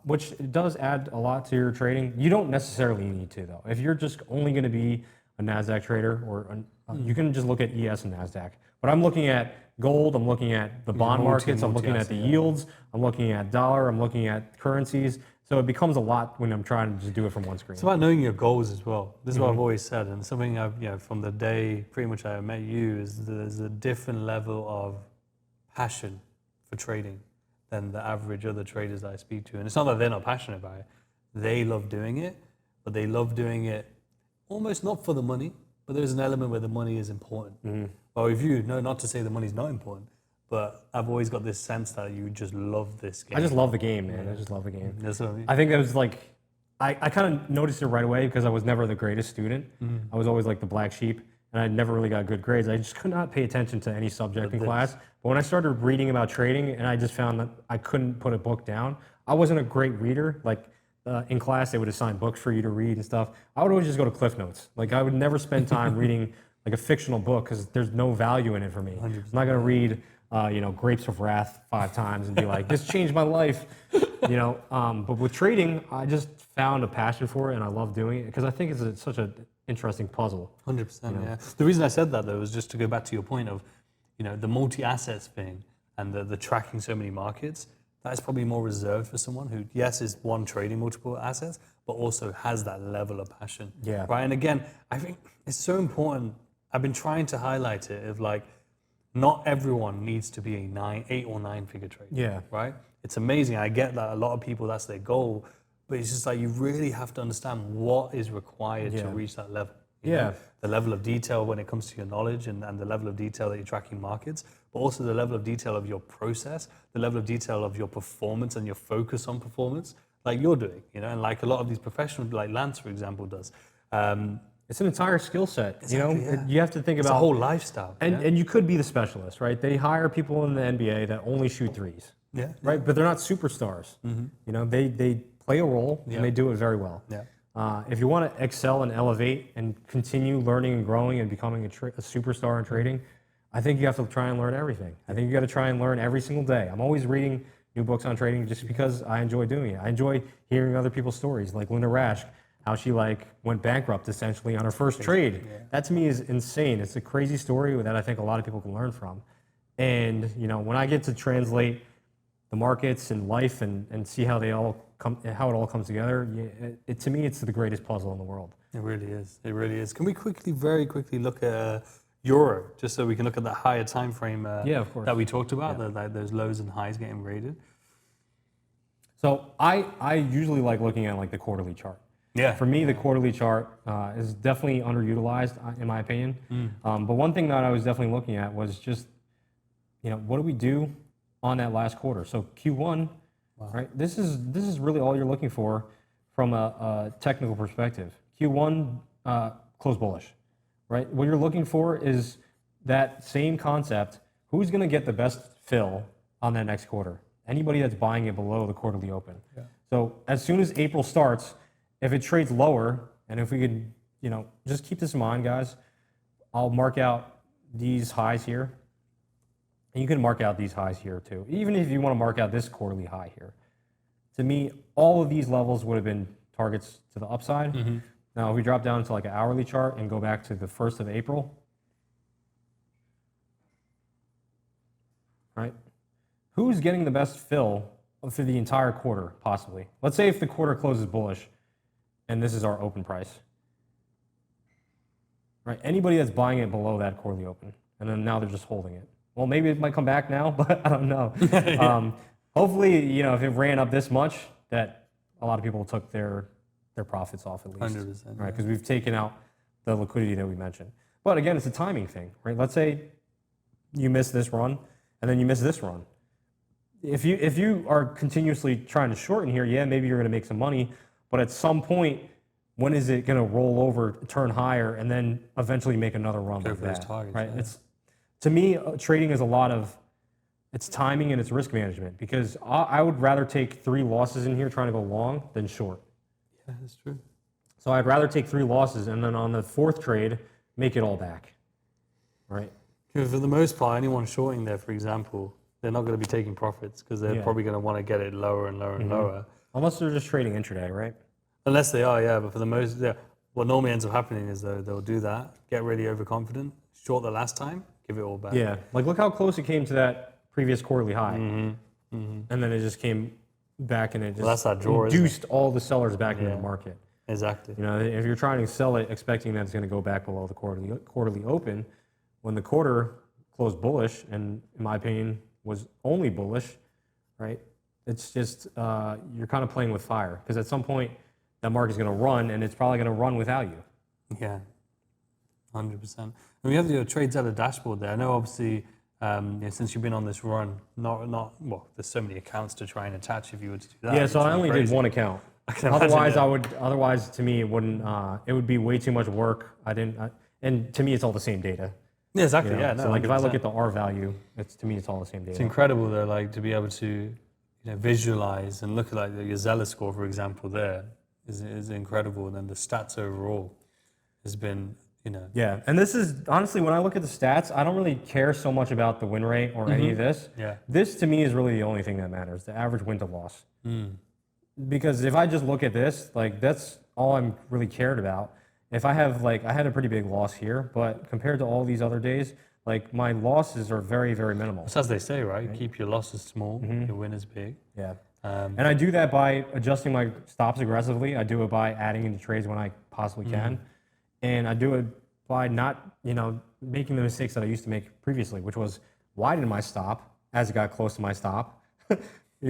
which does add a lot to your trading, you don't necessarily need to though. If you're just only going to be a NASDAQ trader, or you can just look at ES and NASDAQ. But I'm looking at gold, I'm looking at the bond markets, I'm looking at the multi-asset, yields, I'm looking at dollar, I'm looking at currencies. So it becomes a lot when I'm trying to just do it from one screen. It's about knowing your goals as well. This is what I've always said, and something I've, from the day pretty much I met you, is there's a different level of passion for trading than the average other traders that I speak to. And it's not that they're not passionate about it. They love doing it, but they love doing it almost not for the money, but there's an element where the money is important. Well, with you, no, not to say the money's not important, but I've always got this sense that you just love this game. I just love the game, man. I just love the game. That's what I mean. I think it was like, I kind of noticed it right away because I was never the greatest student. I was always like the black sheep, and I never really got good grades. I just could not pay attention to any subject in class. But when I started reading about trading, and I just found that I couldn't put a book down, I wasn't a great reader. Like in class, they would assign books for you to read and stuff. I would always just go to Cliff Notes. Like I would never spend time reading like a fictional book because there's no value in it for me. I'm not gonna read Grapes of Wrath 5 times and be like, this changed my life, But with trading, I just found a passion for it and I love doing it because I think it's such an interesting puzzle. 100%, yeah. The reason I said that though was just to go back to your point of, the multi-assets thing and the tracking so many markets. That is probably more reserved for someone who, yes, is one trading multiple assets, but also has that level of passion. Yeah. Right. And again, I think it's so important. I've been trying to highlight it of like, not everyone needs to be a 8 or 9 figure trader. Yeah. Right? It's amazing. I get that a lot of people, that's their goal, but it's just like you really have to understand what is required to reach that level. You know, the level of detail when it comes to your knowledge and the level of detail that you're tracking markets, but also the level of detail of your process, the level of detail of your performance and your focus on performance, like you're doing, and like a lot of these professionals, like Lance, for example, does. It's an entire skill set. Exactly, yeah. You have to think It's about a whole lifestyle. and you could be the specialist, right? They hire people in the NBA that only shoot threes, Yeah. right? But they're not superstars. They play a role and they do it very well. Yeah. If you want to excel and elevate and continue learning and growing and becoming a superstar in trading, I think you have to try and learn everything. I think you got to try and learn every single day. I'm always reading new books on trading just because I enjoy doing it. I enjoy hearing other people's stories, like Linda Rasch, how she went bankrupt essentially on her first trade. That to me is insane. It's a crazy story that I think a lot of people can learn from. And when I get to translate the markets and life and see how they all how it all comes together, to me it's the greatest puzzle in the world. It really is. It really is. Can we very quickly look at Euro, just so we can look at that higher time frame of course. that we talked about, those lows and highs getting rated? So I usually like looking at the quarterly chart. Yeah. For me, the quarterly chart is definitely underutilized, in my opinion. But one thing that I was definitely looking at was just, what do we do on that last quarter? So Q1, right? This is really all you're looking for from a technical perspective. Q1 close bullish, right? What you're looking for is that same concept. Who's going to get the best fill on that next quarter? Anybody that's buying it below the quarterly open. Yeah. So as soon as April starts, if it trades lower, and if we could, just keep this in mind, guys, I'll mark out these highs here. And you can mark out these highs here too. Even if you want to mark out this quarterly high here. To me, all of these levels would have been targets to the upside. Now, if we drop down to an hourly chart and go back to the 1st of April, right? Who's getting the best fill for the entire quarter, possibly? Let's say if the quarter closes bullish, and this is our open price, right? Anybody that's buying it below that quarterly open, and then now they're just holding it. Well, maybe it might come back now, but I don't know. Hopefully, if it ran up this much, that a lot of people took their profits off at least. 100%. Right, because we've taken out the liquidity that we mentioned. But again, it's a timing thing, right? Let's say you miss this run, and then you miss this run. If you are continuously trying to shorten here, yeah, maybe you're going to make some money, but at some point, when is it going to roll over, turn higher, and then eventually make another run Go like for those that? targets, Right? yeah. It's to me, trading is a lot of it's timing and it's risk management because I would rather take 3 losses in here trying to go long than short. Yeah, that's true. So I'd rather take 3 losses and then on the 4th trade make it all back. Right? Because for the most part, anyone shorting there, for example, they're not going to be taking profits because they're Yeah. probably going to want to get it lower and lower and lower. Unless they're just trading intraday, right? Unless they are, yeah. But for the most, yeah, what normally ends up happening is they'll do that, get really overconfident, short the last time, give it all back. Yeah. Like look how close it came to that previous quarterly high. And then it just came back and it just that's that draw, isn't it? induced all the sellers back into the market. Exactly. You know, if you're trying to sell it expecting that it's going to go back below the quarterly open, when the quarter closed bullish, and in my opinion was only bullish, right? It's just you're kind of playing with fire because at some point that market's going to run, and it's probably going to run without you. Yeah, 100%. And we have your Tradzella dashboard there. I know, obviously, since you've been on this run, well, there's so many accounts to try and attach if you were to do that. Yeah, so It's I only did crazy. one account. can imagine, Otherwise, yeah. Otherwise, to me, it wouldn't. It would be way too much work. And to me, it's all the same data. Yeah, exactly. You know? Yeah, no, So like, if I look 100%. at the R value, to me, it's all the same data. It's incredible though, like to be able to, visualize and look at like your Zella score, for example. There is incredible, and then the stats overall has been, Yeah, and this is honestly, when I look at the stats, I don't really care so much about the win rate or any of this. Yeah. This to me is really the only thing that matters: the average win to loss. Because if I just look at this, like that's all I'm really cared about. If I have I had a pretty big loss here, but compared to all these other days, like my losses are very, very minimal. It's as they say, right? Keep your losses small, your win is big. Yeah. Um, And I do that by adjusting my stops aggressively. I do it by adding into trades when I possibly can. And I do it by not, making the mistakes that I used to make previously, which was widen my stop as it got close to my stop.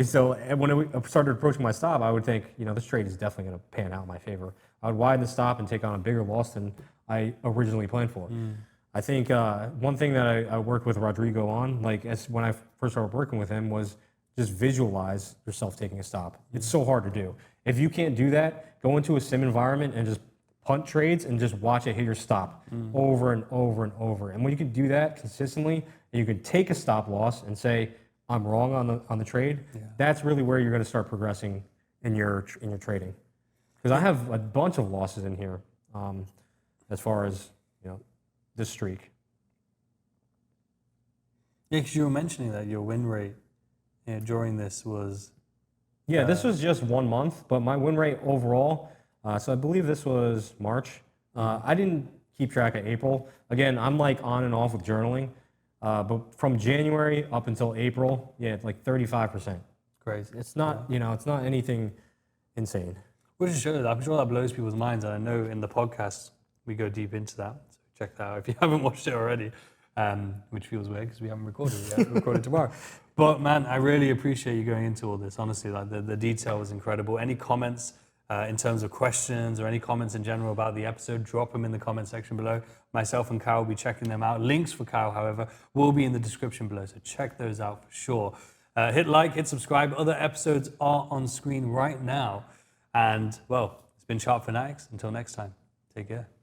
So when I started approaching my stop, I would think, this trade is definitely going to pan out in my favor. I would widen the stop and take on a bigger loss than I originally planned for. I think one thing that I worked with Rodrigo on, when I first started working with him, was just visualize yourself taking a stop. It's so hard to do. If you can't do that, go into a sim environment and just punt trades and just watch it hit your stop over and over and over. And when you can do that consistently, and you can take a stop loss and say, I'm wrong on the trade, that's really where you're going to start progressing in your trading. Because I have a bunch of losses in here as far as this streak. Yeah, because you were mentioning that your win rate during this was... Yeah, this was just 1 month, but my win rate overall, so I believe this was March. I didn't keep track of April. Again, I'm on and off with journaling, but from January up until April, it's 35%. Crazy. It's not, it's not anything insane. Which shows, I'm sure that blows people's minds. And I know in the podcast, we go deep into that. So check that out if you haven't watched it already, which feels weird because we haven't recorded it yet. We'll record it tomorrow. But man, I really appreciate you going into all this. Honestly, the detail was incredible. Any comments in terms of questions or any comments in general about the episode, drop them in the comment section below. Myself and Kyle will be checking them out. Links for Kyle, however, will be in the description below. So check those out for sure. Hit like, hit subscribe. Other episodes are on screen right now. And, well, it's been Chart Fanatics. Until next time, take care.